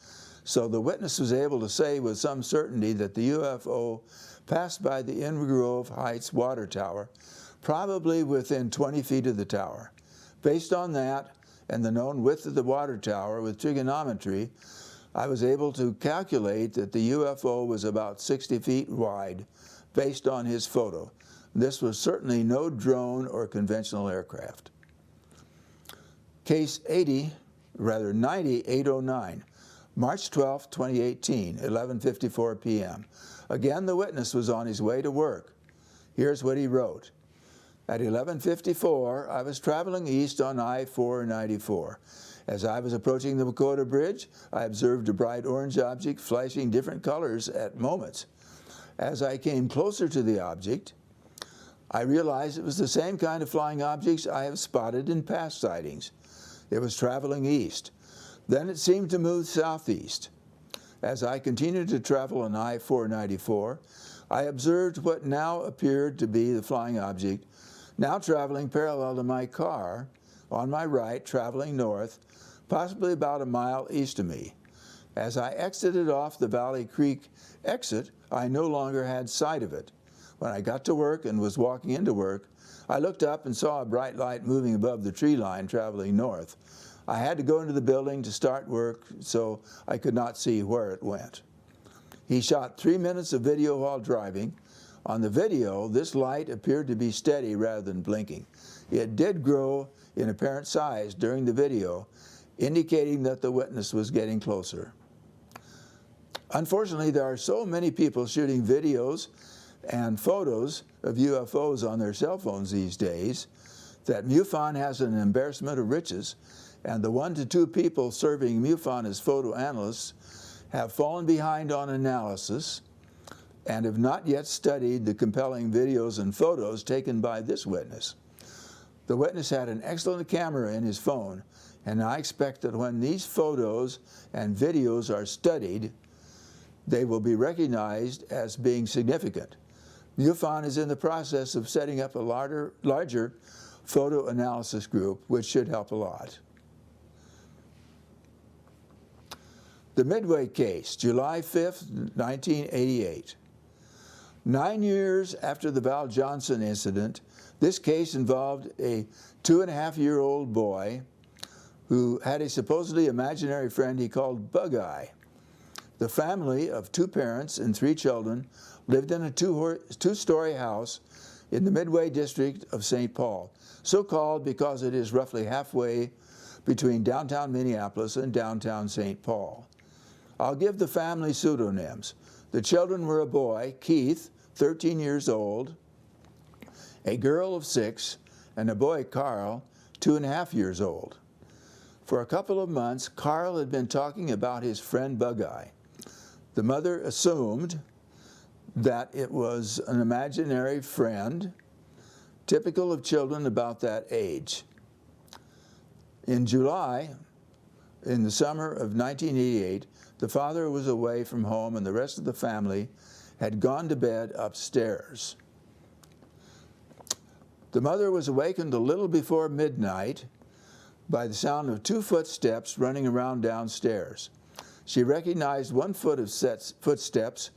Speaker 2: so the witness was able to say with some certainty that the UFO passed by the Invergrove Heights water tower, probably within 20 feet of the tower. Based on that and the known width of the water tower with trigonometry, I was able to calculate that the UFO was about 60 feet wide based on his photo. This was certainly no drone or conventional aircraft. Case 90809, March 12, 2018, 11:54 p.m. Again, the witness was on his way to work. Here's what he wrote. At 11:54, I was traveling east on I-494. As I was approaching the Wakota Bridge, I observed a bright orange object flashing different colors at moments. As I came closer to the object, I realized it was the same kind of flying objects I have spotted in past sightings. It was traveling east. Then it seemed to move southeast. As I continued to travel on I-494, I observed what now appeared to be the flying object, now traveling parallel to my car, on my right, traveling north, possibly about a mile east of me. As I exited off the Valley Creek exit, I no longer had sight of it. When I got to work and was walking into work, I looked up and saw a bright light moving above the tree line traveling north. I had to go into the building to start work, so I could not see where it went. He shot 3 minutes of video while driving. On the video, this light appeared to be steady rather than blinking. It did grow in apparent size during the video, indicating that the witness was getting closer. Unfortunately, there are so many people shooting videos and photos of UFOs on their cell phones these days that MUFON has an embarrassment of riches, and the 1 to 2 people serving MUFON as photo analysts have fallen behind on analysis and have not yet studied the compelling videos and photos taken by this witness. The witness had an excellent camera in his phone, and I expect that when these photos and videos are studied, they will be recognized as being significant. MUFON is in the process of setting up a larger photo analysis group, which should help a lot. The Midway case, July 5th, 1988. 9 years after the Val Johnson incident, this case involved a 2.5-year-old boy who had a supposedly imaginary friend he called Bug-Eye. The family of 2 parents and 3 children lived in a two-story house in the Midway district of St. Paul, so called because it is roughly halfway between downtown Minneapolis and downtown St. Paul. I'll give the family pseudonyms. The children were a boy, Keith, 13 years old, a girl of 6, and a boy, Carl, 2.5 years old. For a couple of months, Carl had been talking about his friend Bug-Eye. The mother assumed that it was an imaginary friend, typical of children about that age. In July, in the summer of 1988, the father was away from home and the rest of the family had gone to bed upstairs. The mother was awakened a little before midnight by the sound of 2 footsteps running around downstairs. She recognized one footsteps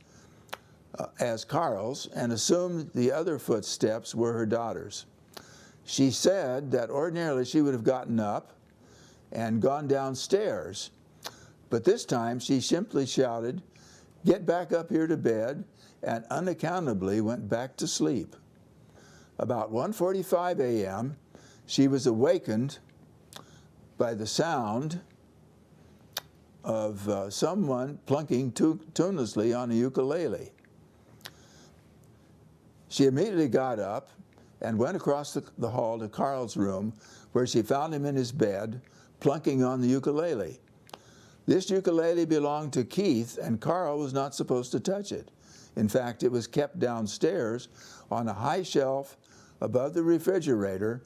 Speaker 2: as Carl's and assumed the other footsteps were her daughter's. She said that ordinarily she would have gotten up and gone downstairs, but this time she simply shouted, "Get back up here to bed," and unaccountably went back to sleep. About 1:45 a.m., she was awakened by the sound of someone plunking tunelessly on a ukulele. She immediately got up and went across the hall to Carl's room, where she found him in his bed, plunking on the ukulele. This ukulele belonged to Keith, and Carl was not supposed to touch it. In fact, it was kept downstairs on a high shelf above the refrigerator,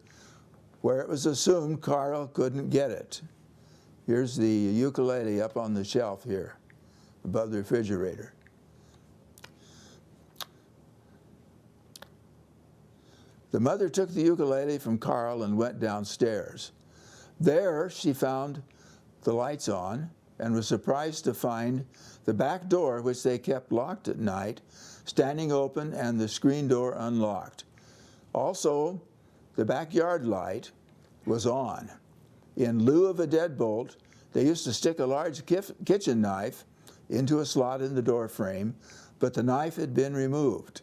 Speaker 2: where it was assumed Carl couldn't get it. Here's the ukulele up on the shelf here, above the refrigerator. The mother took the ukulele from Carl and went downstairs. There she found the lights on and was surprised to find the back door, which they kept locked at night, standing open and the screen door unlocked. Also, the backyard light was on. In lieu of a deadbolt, they used to stick a large kitchen knife into a slot in the door frame, but the knife had been removed.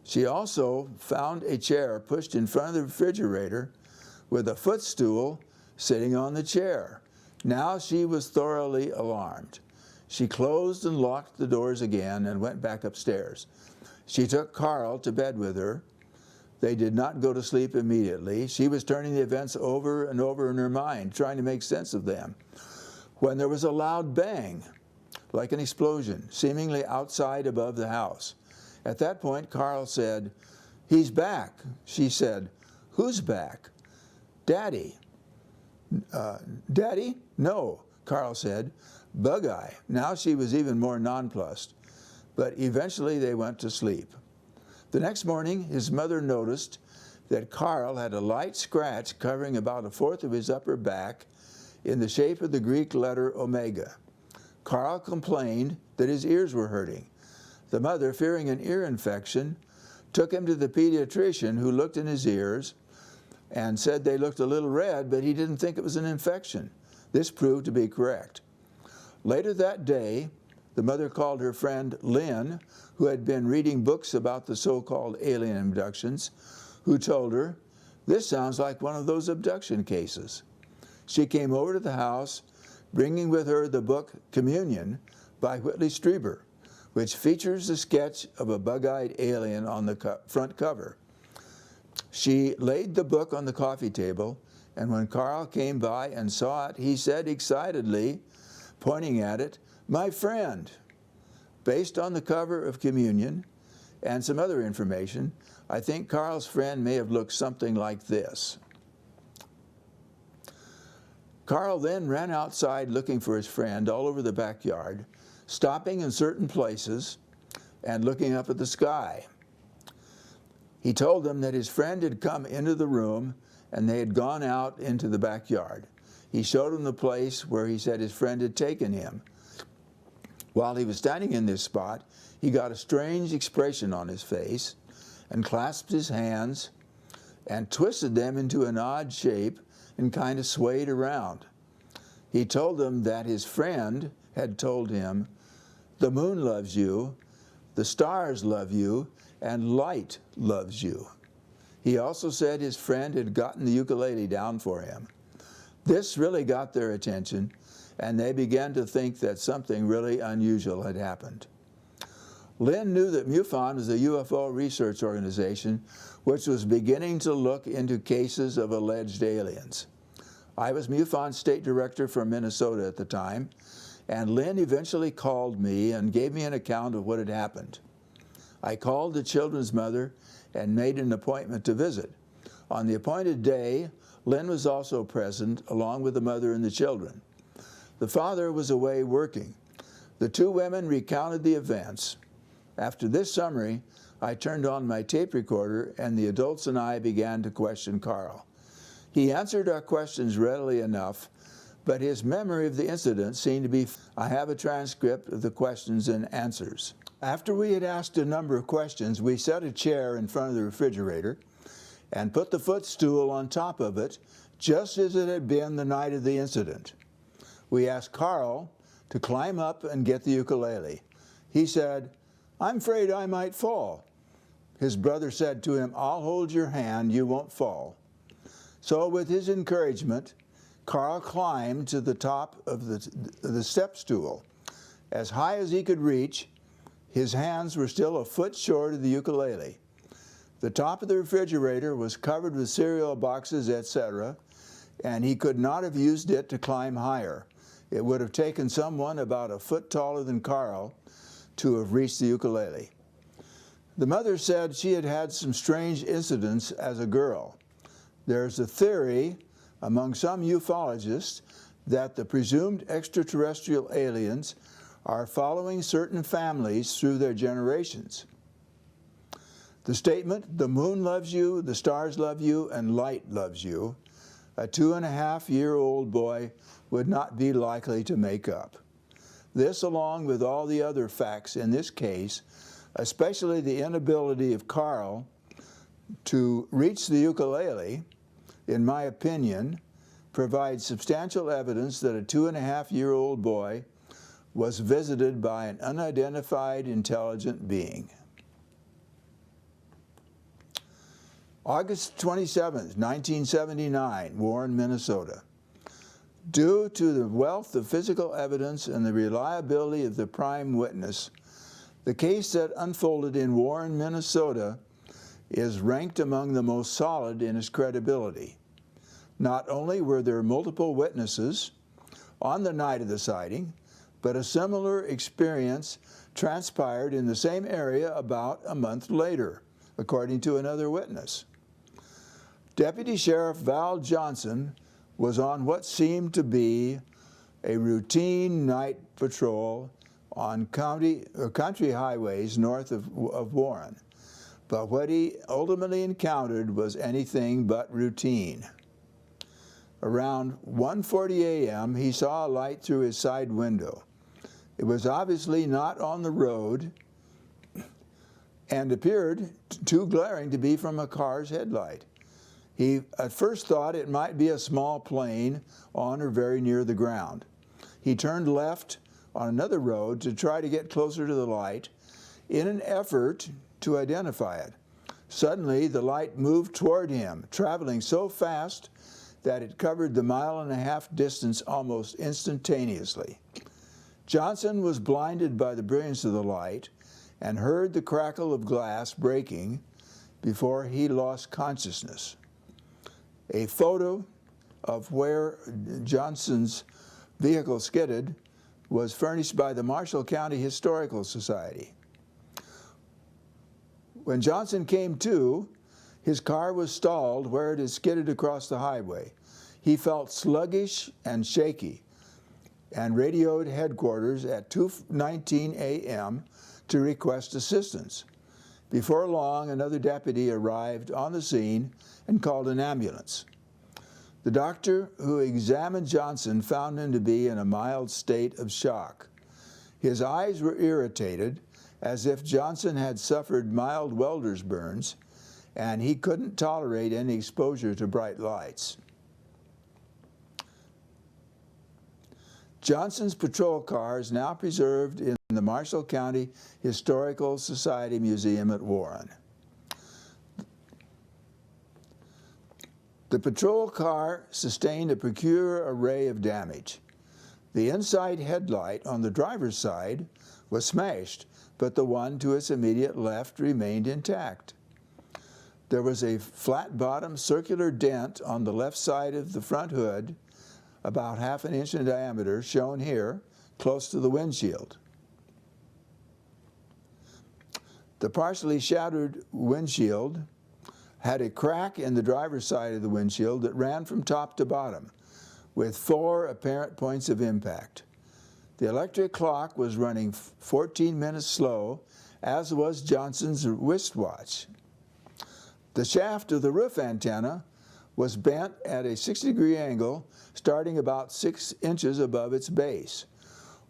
Speaker 2: She also found a chair pushed in front of the refrigerator with a footstool sitting on the chair. Now she was thoroughly alarmed. She closed and locked the doors again and went back upstairs. She took Carl to bed with her. They did not go to sleep immediately. She was turning the events over and over in her mind, trying to make sense of them, when there was a loud bang, like an explosion, seemingly outside above the house. At that point, Carl said, "He's back." She said, "Who's back?" "Daddy." "Daddy?" "No," Carl said. "Bug-eye." Now she was even more nonplussed, but eventually they went to sleep. The next morning, his mother noticed that Carl had a light scratch covering about a fourth of his upper back in the shape of the Greek letter omega. Carl complained that his ears were hurting. The mother, fearing an ear infection, took him to the pediatrician, who looked in his ears and said they looked a little red, but he didn't think it was an infection. This proved to be correct. Later that day, the mother called her friend Lynn, who had been reading books about the so-called alien abductions, who told her, "This sounds like one of those abduction cases." She came over to the house, bringing with her the book Communion by Whitley Strieber, which features a sketch of a bug-eyed alien on the front cover. She laid the book on the coffee table, and when Carl came by and saw it, he said excitedly, pointing at it, "My friend." Based on the cover of Communion and some other information, I think Carl's friend may have looked something like this. Carl then ran outside looking for his friend all over the backyard, stopping in certain places and looking up at the sky. He told them that his friend had come into the room and they had gone out into the backyard. He showed him the place where he said his friend had taken him. While he was standing in this spot, he got a strange expression on his face and clasped his hands and twisted them into an odd shape and kind of swayed around. He told them that his friend had told him, "The moon loves you, the stars love you, and light loves you." He also said his friend had gotten the ukulele down for him. This really got their attention, and they began to think that something really unusual had happened. Lynn knew that MUFON was a UFO research organization which was beginning to look into cases of alleged aliens. I was MUFON State Director for Minnesota at the time, and Lynn eventually called me and gave me an account of what had happened. I called the children's mother and made an appointment to visit. On the appointed day, Lynn was also present, along with the mother and the children. The father was away working. The two women recounted the events. After this summary, I turned on my tape recorder, and the adults and I began to question Carl. He answered our questions readily enough, but his memory of the incident seemed to be... I have a transcript of the questions and answers. After we had asked a number of questions, we set a chair in front of the refrigerator and put the footstool on top of it, just as it had been the night of the incident. We asked Carl to climb up and get the ukulele. He said, "I'm afraid I might fall." His brother said to him, "I'll hold your hand, you won't fall." So with his encouragement, Carl climbed to the top of the step stool. As high as he could reach, his hands were still a foot short of the ukulele. The top of the refrigerator was covered with cereal boxes, etc., and he could not have used it to climb higher. It would have taken someone about a foot taller than Carl to have reached the ukulele. The mother said she had had some strange incidents as a girl. There's a theory among some ufologists that the presumed extraterrestrial aliens are following certain families through their generations. The statement, "The moon loves you, the stars love you, and light loves you," a 2.5-year-old boy would not be likely to make up. This, along with all the other facts in this case, especially the inability of Carl to reach the ukulele, in my opinion, provides substantial evidence that a 2.5-year-old boy was visited by an unidentified intelligent being. August 27, 1979, Warren, Minnesota. Due to the wealth of physical evidence and the reliability of the prime witness, the case that unfolded in Warren, Minnesota is ranked among the most solid in its credibility. Not only were there multiple witnesses on the night of the sighting, but a similar experience transpired in the same area about a month later, according to another witness. Deputy Sheriff Val Johnson was on what seemed to be a routine night patrol on country highways north of Warren, but what he ultimately encountered was anything but routine. Around 1:40 a.m., he saw a light through his side window. It was obviously not on the road and appeared too glaring to be from a car's headlight. He at first thought it might be a small plane on or very near the ground. He turned left on another road to try to get closer to the light in an effort to identify it. Suddenly, the light moved toward him, traveling so fast that it covered the 1.5-mile distance almost instantaneously. Johnson was blinded by the brilliance of the light and heard the crackle of glass breaking before he lost consciousness. A photo of where Johnson's vehicle skidded was furnished by the Marshall County Historical Society. When Johnson came to, his car was stalled where it had skidded across the highway. He felt sluggish and shaky and radioed headquarters at 2:19 a.m. to request assistance. Before long, another deputy arrived on the scene and called an ambulance. The doctor who examined Johnson found him to be in a mild state of shock. His eyes were irritated, as if Johnson had suffered mild welder's burns, and he couldn't tolerate any exposure to bright lights. Johnson's patrol car is now preserved in the Marshall County Historical Society Museum at Warren. The patrol car sustained a peculiar array of damage. The inside headlight on the driver's side was smashed, but the one to its immediate left remained intact. There was a flat-bottom circular dent on the left side of the front hood, about 1/2 inch in diameter, shown here, close to the windshield. The partially shattered windshield had a crack in the driver's side of the windshield that ran from top to bottom, with 4 apparent points of impact. The electric clock was running 14 minutes slow, as was Johnson's wristwatch. The shaft of the roof antenna was bent at a 60-degree angle, starting about 6 inches above its base.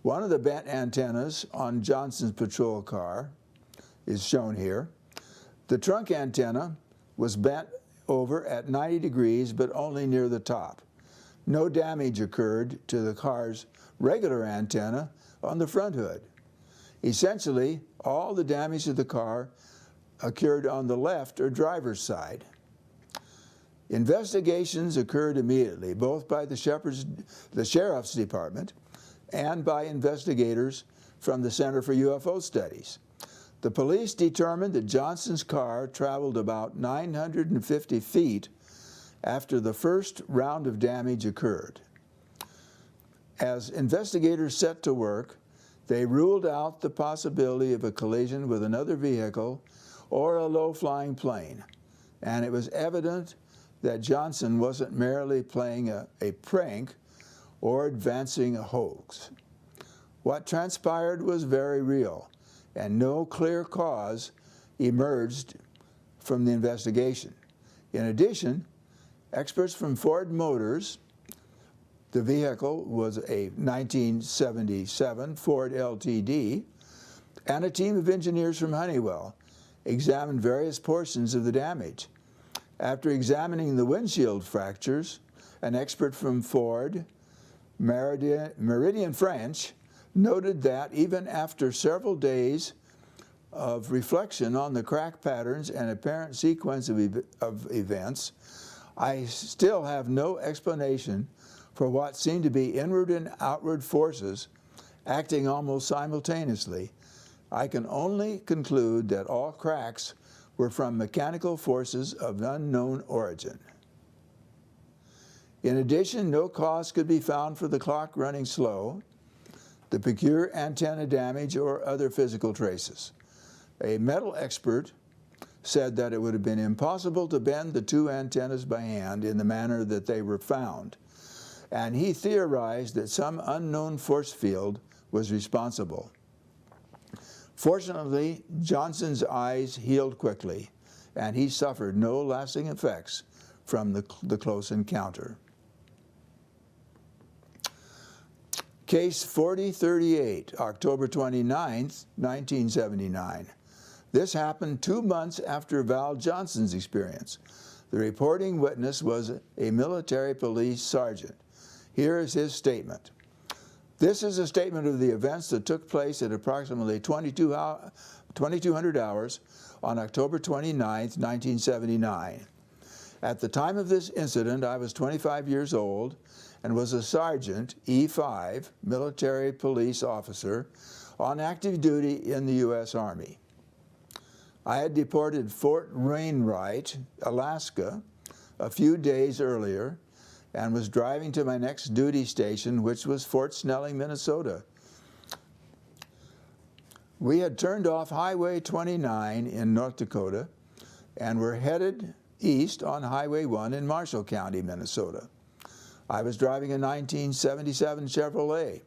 Speaker 2: One of the bent antennas on Johnson's patrol car is shown here. The trunk antenna was bent over at 90 degrees, but only near the top. No damage occurred to the car's regular antenna on the front hood. Essentially, all the damage to the car occurred on the left or driver's side. Investigations occurred immediately, both by the Sheriff's Department and by investigators from the Center for UFO Studies. The police determined that Johnson's car traveled about 950 feet after the first round of damage occurred. As investigators set to work, they ruled out the possibility of a collision with another vehicle or a low-flying plane, and it was evident that Johnson wasn't merely playing a prank or advancing a hoax. What transpired was very real, and no clear cause emerged from the investigation. In addition, experts from Ford Motors, the vehicle was a 1977 Ford LTD, and a team of engineers from Honeywell examined various portions of the damage. After examining the windshield fractures, an expert from Ford, Meridian French, noted that even after several days of reflection on the crack patterns and apparent sequence of events, I still have no explanation for what seemed to be inward and outward forces acting almost simultaneously. I can only conclude that all cracks were from mechanical forces of unknown origin. In addition, no cause could be found for the clock running slow, the peculiar antenna damage, or other physical traces. A metal expert said that it would have been impossible to bend the two antennas by hand in the manner that they were found, and he theorized that some unknown force field was responsible. Fortunately, Johnson's eyes healed quickly, and he suffered no lasting effects from the close encounter. Case 4038, October 29, 1979. This happened 2 months after Val Johnson's experience. The reporting witness was a military police sergeant. Here is his statement. This is a statement of the events that took place at approximately 2200 hours on October 29, 1979. At the time of this incident, I was 25 years old and was a sergeant, E5, military police officer, on active duty in the U.S. Army. I had deported Fort Wainwright, Alaska, a few days earlier, and was driving to my next duty station, which was Fort Snelling, Minnesota. We had turned off Highway 29 in North Dakota and were headed east on Highway 1 in Marshall County, Minnesota. I was driving a 1977 Chevrolet.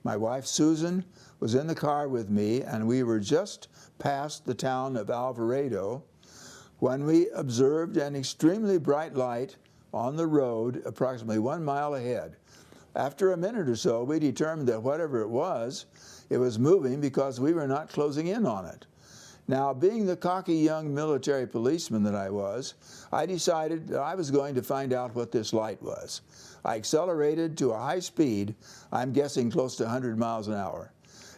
Speaker 2: My wife, Susan, was in the car with me, and we were just past the town of Alvarado when we observed an extremely bright light on the road approximately 1 mile ahead. After a minute or so, we determined that whatever it was moving because we were not closing in on it. Now, being the cocky young military policeman that I was, I decided that I was going to find out what this light was. I accelerated to a high speed, I'm guessing close to 100 miles an hour.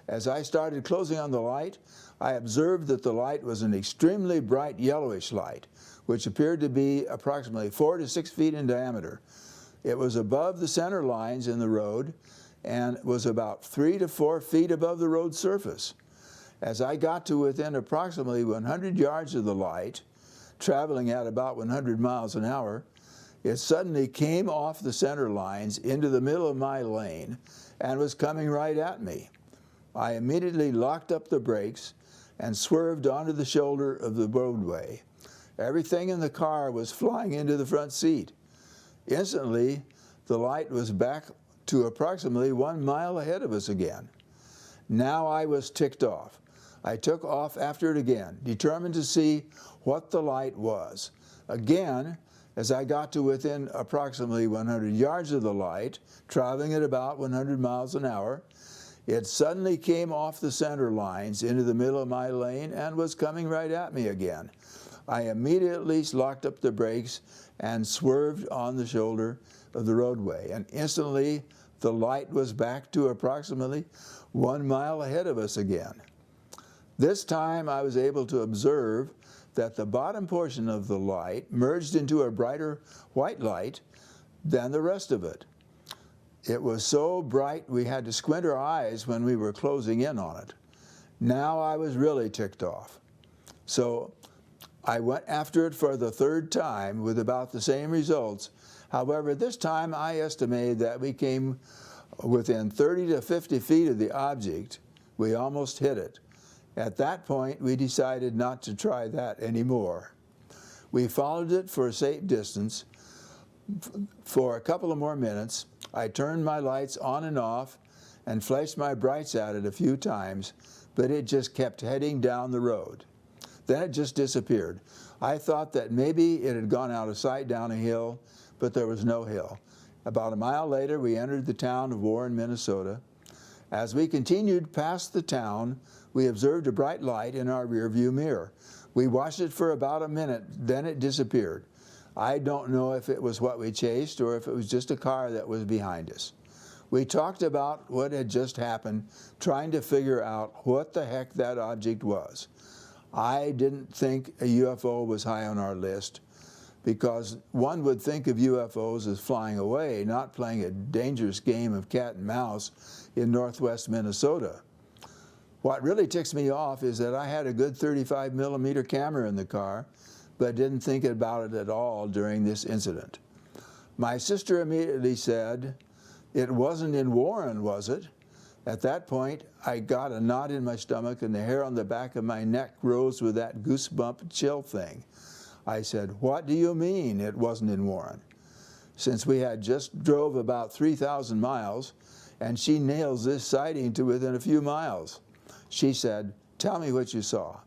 Speaker 2: As I started closing on the light, I observed that the light was an extremely bright yellowish light, which appeared to be approximately 4 to 6 feet in diameter. It was above the center lines in the road and was about 3 to 4 feet above the road surface. As I got to within approximately 100 yards of the light, traveling at about 100 miles an hour, it suddenly came off the center lines into the middle of my lane and was coming right at me. I immediately locked up the brakes and swerved onto the shoulder of the roadway. Everything in the car was flying into the front seat. Instantly, the light was back to approximately 1 mile ahead of us again. Now I was ticked off. I took off after it again, determined to see what the light was. Again, as I got to within approximately 100 yards of the light, traveling at about 100 miles an hour, It suddenly came off the center lines into the middle of my lane and was coming right at me again. I immediately locked up the brakes and swerved on the shoulder of the roadway, and instantly the light was back to approximately 1 mile ahead of us again. This time I was able to observe that the bottom portion of the light merged into a brighter white light than the rest of it. It was so bright we had to squint our eyes when we were closing in on it. Now I was really ticked off. So I went after it for the third time with about the same results. However, this time I estimated that we came within 30 to 50 feet of the object. We almost hit it. At that point, we decided not to try that anymore. We followed it for a safe distance. For a couple of more minutes, I turned my lights on and off and flashed my brights at it a few times, but it just kept heading down the road. Then it just disappeared. I thought that maybe it had gone out of sight down a hill, but there was no hill. About a mile later, we entered the town of Warren, Minnesota. As we continued past the town, we observed a bright light in our rearview mirror. We watched it for about a minute, then it disappeared. I don't know if it was what we chased or if it was just a car that was behind us. We talked about what had just happened, trying to figure out what the heck that object was. I didn't think a UFO was high on our list, because one would think of UFOs as flying away, not playing a dangerous game of cat and mouse in northwest Minnesota. What really ticks me off is that I had a good 35mm camera in the car, but didn't think about it at all during this incident. My sister immediately said, "It wasn't in Warren, was it?" At that point, I got a knot in my stomach and the hair on the back of my neck rose with that goosebump chill thing. I said, "What do you mean it wasn't in Warren?" Since we had just drove about 3,000 miles, and she nails this sighting to within a few miles. She said, "Tell me what you saw."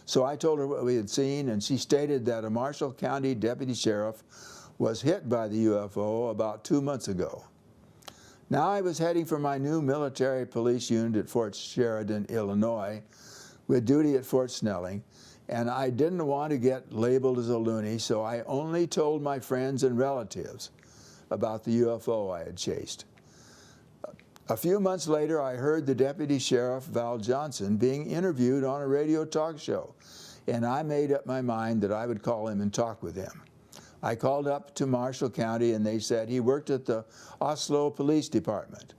Speaker 2: So I told her what we had seen, and she stated that a Marshall County deputy sheriff was hit by the UFO about 2 months ago. Now I was heading for my new military police unit at Fort Sheridan, Illinois, with duty at Fort Snelling, and I didn't want to get labeled as a loony, so I only told my friends and relatives about the UFO I had chased. A few months later, I heard the Deputy Sheriff, Val Johnson, being interviewed on a radio talk show, and I made up my mind that I would call him and talk with him. I called up to Marshall County, and they said he worked at the Oslo Police Department.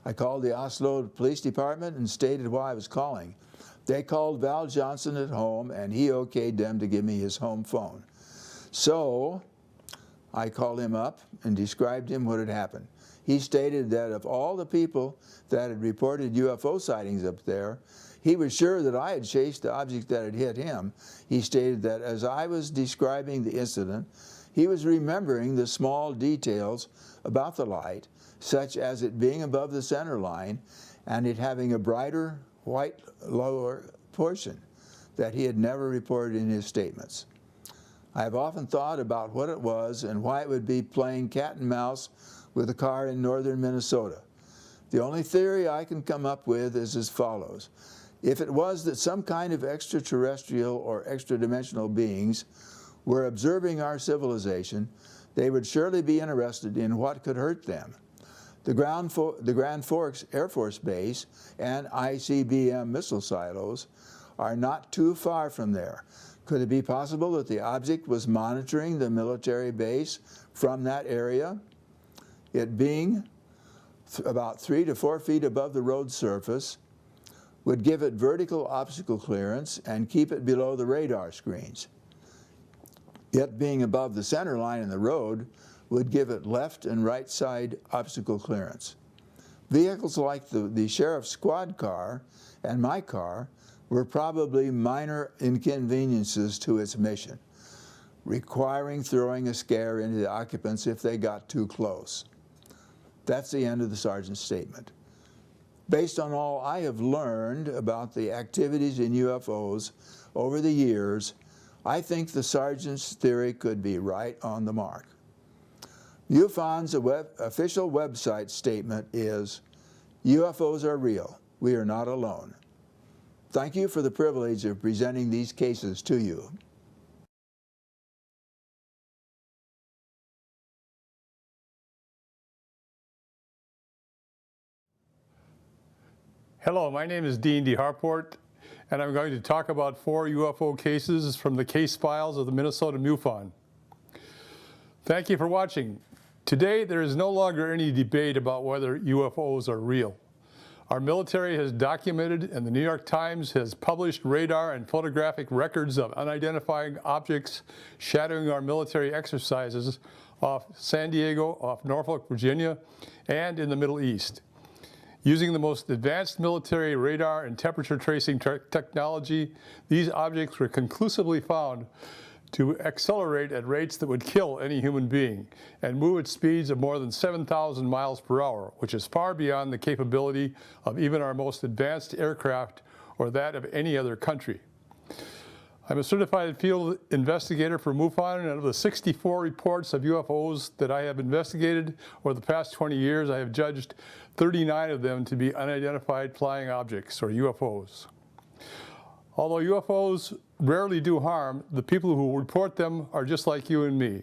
Speaker 2: I called the Oslo Police Department and stated why I was calling. They called Val Johnson at home, and he okayed them to give me his home phone. So I called him up and described him what had happened. He stated that of all the people that had reported UFO sightings up there, he was sure that I had chased the object that had hit him. He stated that as I was describing the incident, he was remembering the small details about the light, such as it being above the center line and it having a brighter white lower portion that he had never reported in his statements. I have often thought about what it was and why it would be playing cat and mouse with a car in northern Minnesota. The only theory I can come up with is as follows. If it was that some kind of extraterrestrial or extra-dimensional beings were observing our civilization, they would surely be interested in what could hurt them. The Grand Forks Air Force Base and ICBM missile silos are not too far from there. Could it be possible that the object was monitoring the military base from that area? It being about 3 to 4 feet above the road surface would give it vertical obstacle clearance and keep it below the radar screens. It being above the center line in the road would give it left and right side obstacle clearance. Vehicles like the sheriff's squad car and my car were probably minor inconveniences to its mission, requiring throwing a scare into the occupants if they got too close. That's the end of the sergeant's statement. Based on all I have learned about the activities in UFOs over the years, I think the sergeant's theory could be right on the mark. MUFON's official website statement is, UFOs are real. We are not alone. Thank you for the privilege of presenting these cases to you.
Speaker 3: Hello, my name is Dean D. Harport, and I'm going to talk about 4 UFO cases from the case files of the Minnesota MUFON. Thank you for watching. Today, there is no longer any debate about whether UFOs are real. Our military has documented, and the New York Times has published radar and photographic records of unidentified objects shadowing our military exercises off San Diego, off Norfolk, Virginia, and in the Middle East. Using the most advanced military radar and temperature tracing technology, these objects were conclusively found to accelerate at rates that would kill any human being and move at speeds of more than 7,000 miles per hour, which is far beyond the capability of even our most advanced aircraft or that of any other country. I'm a certified field investigator for MUFON, and of the 64 reports of UFOs that I have investigated over the past 20 years, I have judged 39 of them to be unidentified flying objects, or UFOs. Although UFOs rarely do harm, the people who report them are just like you and me,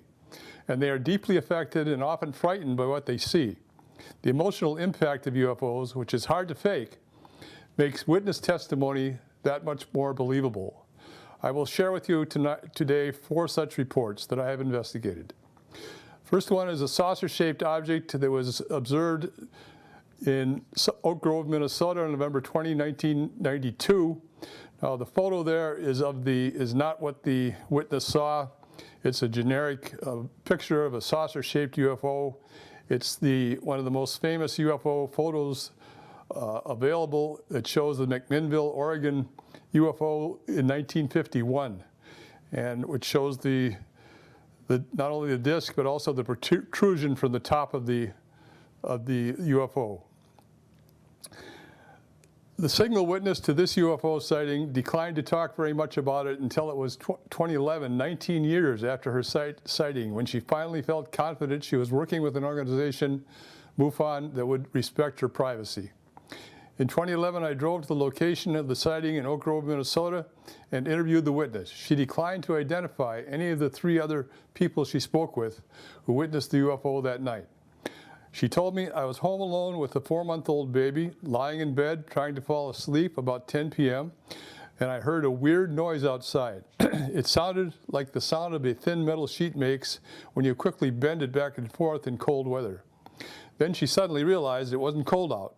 Speaker 3: and they are deeply affected and often frightened by what they see. The emotional impact of UFOs, which is hard to fake, makes witness testimony that much more believable. I will share with you today 4 such reports that I have investigated. First one is a saucer-shaped object that was observed in Oak Grove, Minnesota on November 20, 1992. Now the photo there is not what the witness saw. It's a generic picture of a saucer-shaped UFO. It's one of the most famous UFO photos available. It shows the McMinnville, Oregon UFO in 1951, and which shows not only the disc but also the protrusion from the top of the UFO. The signal witness to this UFO sighting declined to talk very much about it until it was 2011, 19 years after her sighting, when she finally felt confident she was working with an organization, MUFON, that would respect her privacy. In 2011, I drove to the location of the sighting in Oak Grove, Minnesota, and interviewed the witness. She declined to identify any of the 3 other people she spoke with who witnessed the UFO that night. She told me I was home alone with a 4-month-old baby, lying in bed, trying to fall asleep about 10 p.m., and I heard a weird noise outside. It sounded like the sound of a thin metal sheet makes when you quickly bend it back and forth in cold weather. Then she suddenly realized it wasn't cold out.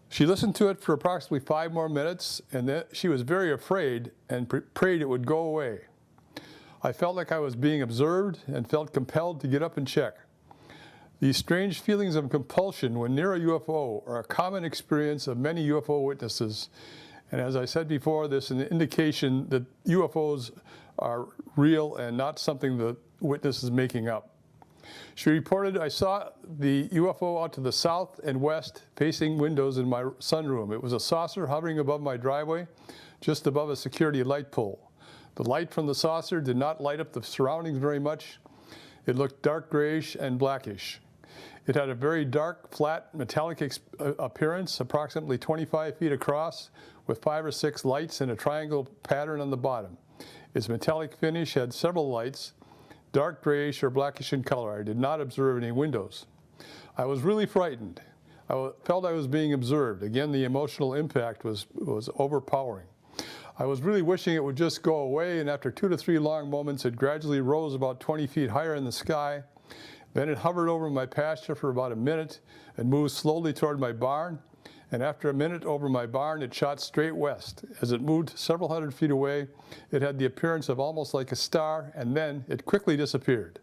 Speaker 3: She listened to it for approximately 5 more minutes, and then she was very afraid and prayed it would go away. I felt like I was being observed and felt compelled to get up and check. These strange feelings of compulsion when near a UFO are a common experience of many UFO witnesses, and as I said before, this is an indication that UFOs are real and not something the witness is making up. She reported, I saw the UFO out to the south and west facing windows in my sunroom. It was a saucer hovering above my driveway, just above a security light pole. The light from the saucer did not light up the surroundings very much. It looked dark grayish and blackish. It had a very dark, flat, metallic appearance, approximately 25 feet across, with 5 or 6 lights in a triangle pattern on the bottom. Its metallic finish had several lights, dark grayish or blackish in color. I did not observe any windows. I was really frightened. I felt I was being observed. Again, the emotional impact was overpowering. I was really wishing it would just go away, and after 2 to 3 long moments, it gradually rose about 20 feet higher in the sky. Then it hovered over my pasture for about a minute and moved slowly toward my barn. And after a minute over my barn, it shot straight west. As it moved several hundred feet away, it had the appearance of almost like a star, and then it quickly disappeared.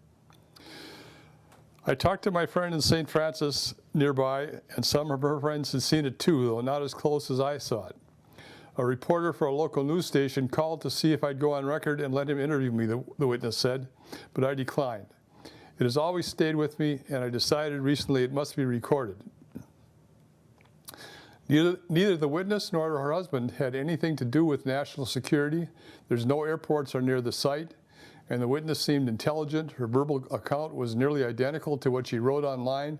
Speaker 3: I talked to my friend in St. Francis nearby, and some of her friends had seen it too, though not as close as I saw it. A reporter for a local news station called to see if I'd go on record and let him interview me, the witness said, but I declined. It has always stayed with me, and I decided recently it must be recorded. Neither the witness nor her husband had anything to do with national security. There's no airports or near the site, and the witness seemed intelligent. Her verbal account was nearly identical to what she wrote online.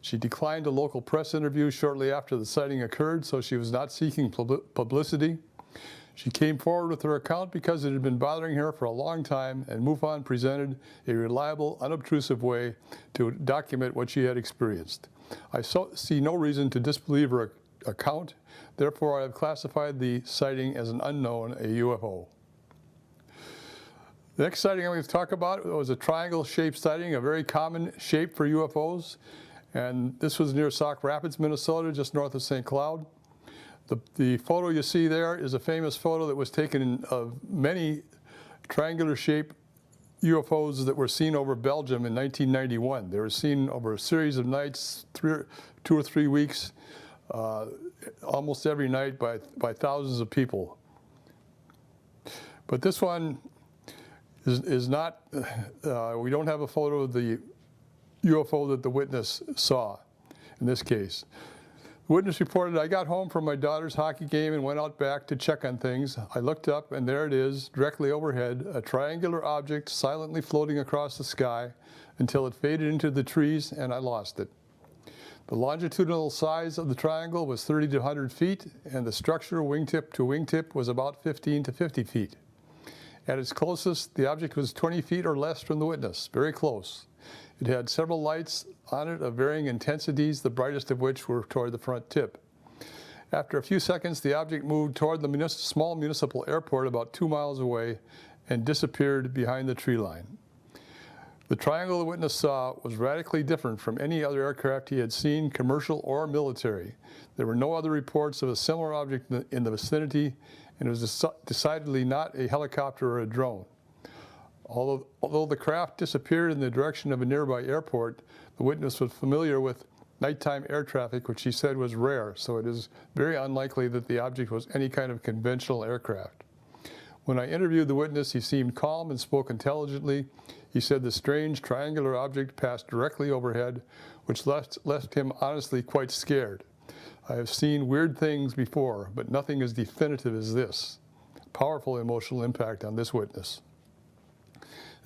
Speaker 3: She declined a local press interview shortly after the sighting occurred, so she was not seeking publicity. She came forward with her account because it had been bothering her for a long time, and MUFON presented a reliable, unobtrusive way to document what she had experienced. I see no reason to disbelieve her account. Therefore, I have classified the sighting as an unknown, a UFO. The next sighting I'm going to talk about was a triangle-shaped sighting, a very common shape for UFOs. And this was near Sauk Rapids, Minnesota, just north of St. Cloud. The photo you see there is a famous photo that was taken of many triangular-shaped UFOs that were seen over Belgium in 1991. They were seen over a series of nights, 2 or 3 weeks, almost every night by thousands of people. But this one is not, we don't have a photo of the UFO that the witness saw in this case. The witness reported, "I got home from my daughter's hockey game and went out back to check on things. I looked up and there it is, directly overhead, a triangular object silently floating across the sky until it faded into the trees and I lost it. The longitudinal size of the triangle was 30 to 100 feet and the structure wingtip to wingtip was about 15 to 50 feet. At its closest, the object was 20 feet or less from the witness, very close. It had several lights on it of varying intensities, the brightest of which were toward the front tip. After a few seconds, the object moved toward the small municipal airport about 2 miles away and disappeared behind the tree line. The triangle the witness saw was radically different from any other aircraft he had seen, commercial or military. There were no other reports of a similar object in the vicinity, and it was decidedly not a helicopter or a drone. Although the craft disappeared in the direction of a nearby airport, the witness was familiar with nighttime air traffic, which he said was rare, so it is very unlikely that the object was any kind of conventional aircraft. When I interviewed the witness, he seemed calm and spoke intelligently. He said the strange triangular object passed directly overhead, which left him honestly quite scared. I have seen weird things before, but nothing as definitive as this. Powerful emotional impact on this witness.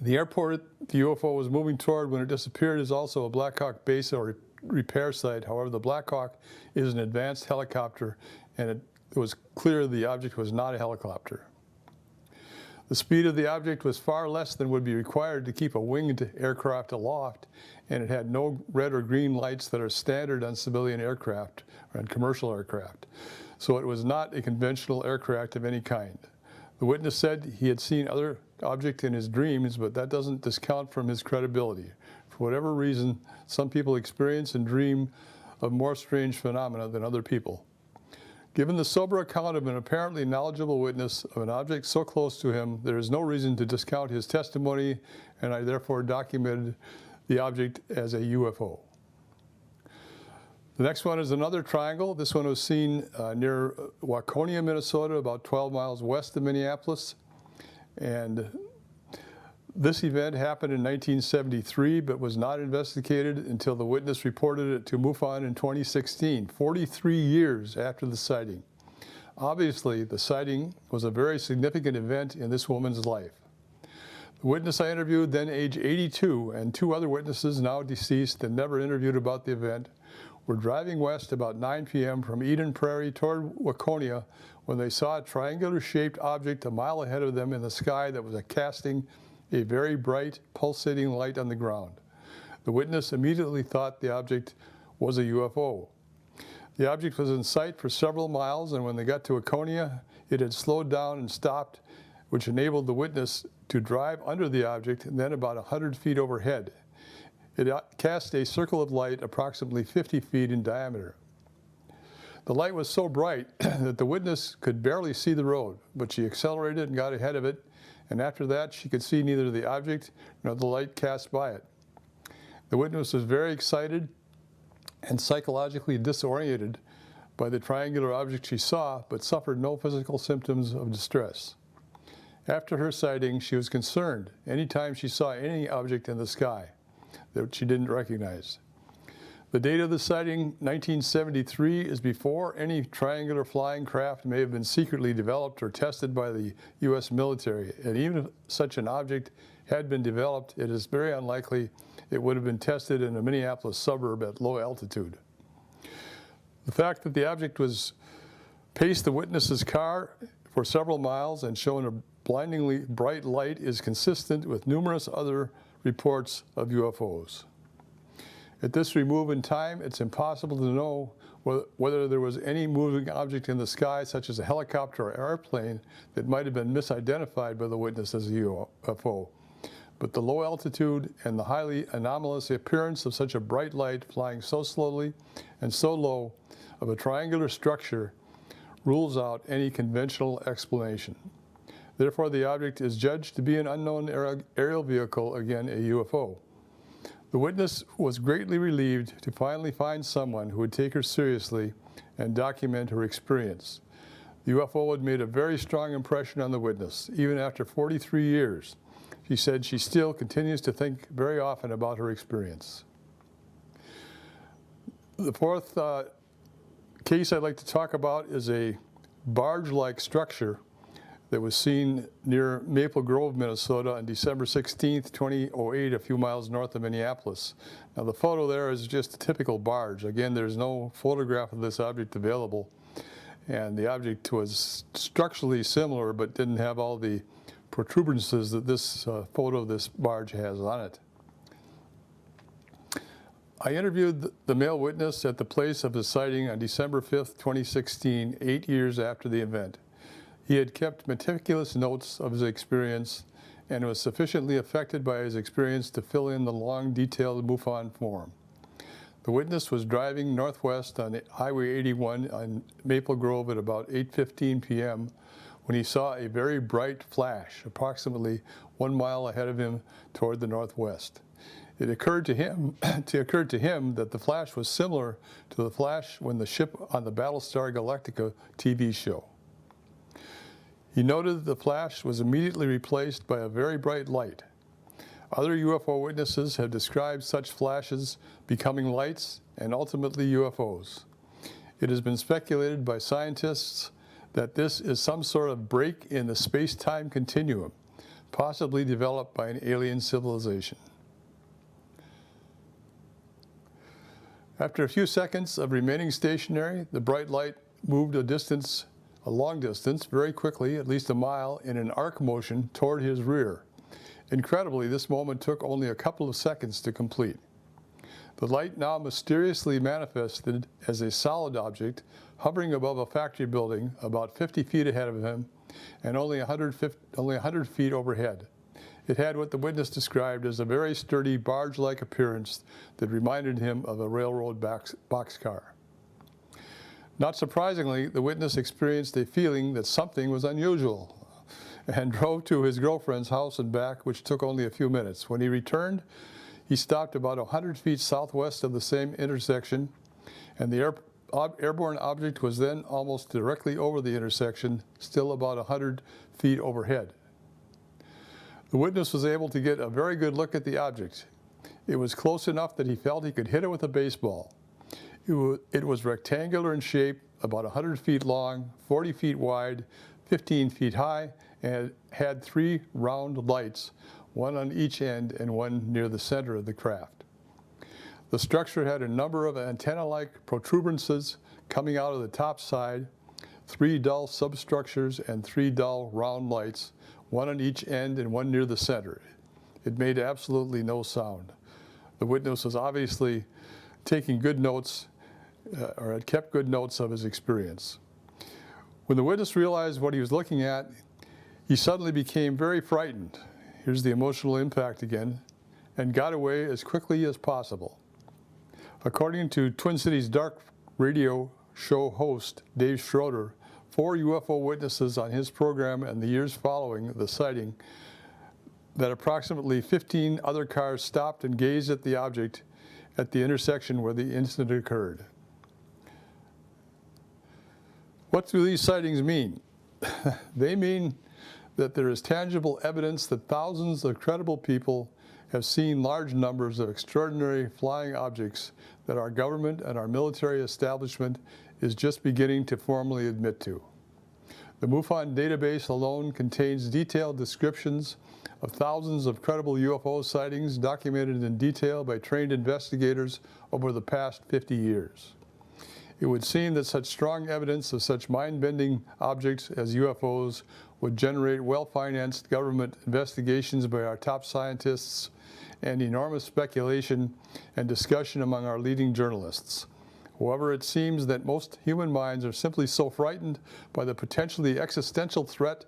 Speaker 3: The airport the UFO was moving toward when it disappeared is also a Black Hawk base or repair site. However, the Black Hawk is an advanced helicopter, and it was clear the object was not a helicopter. The speed of the object was far less than would be required to keep a winged aircraft aloft, and it had no red or green lights that are standard on civilian aircraft or on commercial aircraft. So it was not a conventional aircraft of any kind. The witness said he had seen other objects in his dreams, but that doesn't discount from his credibility. For whatever reason, some people experience and dream of more strange phenomena than other people. Given the sober account of an apparently knowledgeable witness of an object so close to him, there is no reason to discount his testimony, and I therefore documented the object as a UFO. The next one is another triangle. This one was seen near Waconia, Minnesota, about 12 miles west of Minneapolis. And this event happened in 1973, but was not investigated until the witness reported it to MUFON in 2016, 43 years after the sighting. Obviously, the sighting was a very significant event in this woman's life. The witness I interviewed, then age 82, and 2 other witnesses, now deceased and never interviewed about the event, were driving west about 9 p.m. from Eden Prairie toward Waconia when they saw a triangular-shaped object a mile ahead of them in the sky that was casting a very bright, pulsating light on the ground. The witness immediately thought the object was a UFO. The object was in sight for several miles, and when they got to Waconia, it had slowed down and stopped, which enabled the witness to drive under the object and then about 100 feet overhead. It cast a circle of light approximately 50 feet in diameter. The light was so bright that the witness could barely see the road, but she accelerated and got ahead of it, and after that she could see neither the object nor the light cast by it. The witness was very excited and psychologically disoriented by the triangular object she saw, but suffered no physical symptoms of distress. After her sighting, she was concerned anytime she saw any object in the sky that she didn't recognize. The date of the sighting, 1973, is before any triangular flying craft may have been secretly developed or tested by the U.S. military. And even if such an object had been developed, it is very unlikely it would have been tested in a Minneapolis suburb at low altitude. The fact that the object was paced the witness's car for several miles and shown a blindingly bright light is consistent with numerous other reports of UFOs. At this remove in time, it's impossible to know whether there was any moving object in the sky, such as a helicopter or airplane, that might have been misidentified by the witness as a UFO. But the low altitude and the highly anomalous appearance of such a bright light flying so slowly and so low of a triangular structure rules out any conventional explanation. Therefore, the object is judged to be an unknown aerial vehicle, again, a UFO. The witness was greatly relieved to finally find someone who would take her seriously and document her experience. The UFO had made a very strong impression on the witness, even after 43 years. She said she still continues to think very often about her experience. The fourth case I'd like to talk about is a barge-like structure that was seen near Maple Grove, Minnesota on December 16th, 2008, a few miles north of Minneapolis. Now the photo there is just a typical barge. Again, there's no photograph of this object available, and the object was structurally similar but didn't have all the protuberances that this photo of this barge has on it. I interviewed the male witness at the place of his sighting on December 5th, 2016, 8 years after the event. He had kept meticulous notes of his experience and was sufficiently affected by his experience to fill in the long, detailed MUFON form. The witness was driving northwest on Highway 81 on Maple Grove at about 8:15 p.m. when he saw a very bright flash approximately 1 mile ahead of him toward the northwest. It occurred to him that the flash was similar to the flash when the ship on the Battlestar Galactica TV show. He noted that the flash was immediately replaced by a very bright light. Other UFO witnesses have described such flashes becoming lights and ultimately UFOs. It has been speculated by scientists that this is some sort of break in the space-time continuum, possibly developed by an alien civilization. After a few seconds of remaining stationary, the bright light moved a long distance, very quickly, at least a mile, in an arc motion toward his rear. Incredibly, this moment took only a couple of seconds to complete. The light now mysteriously manifested as a solid object hovering above a factory building about 50 feet ahead of him and only 100 feet overhead. It had what the witness described as a very sturdy barge-like appearance that reminded him of a railroad boxcar. Not surprisingly, the witness experienced a feeling that something was unusual and drove to his girlfriend's house and back, which took only a few minutes. When he returned, he stopped about 100 feet southwest of the same intersection, and the airborne object was then almost directly over the intersection, still about 100 feet overhead. The witness was able to get a very good look at the object. It was close enough that he felt he could hit it with a baseball. It was rectangular in shape, about 100 feet long, 40 feet wide, 15 feet high, and had 3 round lights, one on each end and one near the center of the craft. The structure had a number of antenna-like protuberances coming out of the top side, 3 dull substructures, and 3 dull round lights, one on each end and one near the center. It made absolutely no sound. The witness was obviously taking good notes, or had kept good notes of his experience. When the witness realized what he was looking at, he suddenly became very frightened. Here's the emotional impact again, and got away as quickly as possible. According to Twin Cities Dark Radio show host Dave Schroeder, 4 UFO witnesses on his program in the years following the sighting that approximately 15 other cars stopped and gazed at the object at the intersection where the incident occurred. What do these sightings mean? They mean that there is tangible evidence that thousands of credible people have seen large numbers of extraordinary flying objects that our government and our military establishment is just beginning to formally admit to. The MUFON database alone contains detailed descriptions of thousands of credible UFO sightings documented in detail by trained investigators over the past 50 years. It would seem that such strong evidence of such mind-bending objects as UFOs would generate well-financed government investigations by our top scientists and enormous speculation and discussion among our leading journalists. However, it seems that most human minds are simply so frightened by the potentially existential threat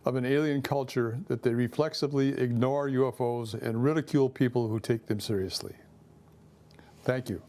Speaker 3: of an alien culture that they reflexively ignore UFOs and ridicule people who take them seriously. Thank you.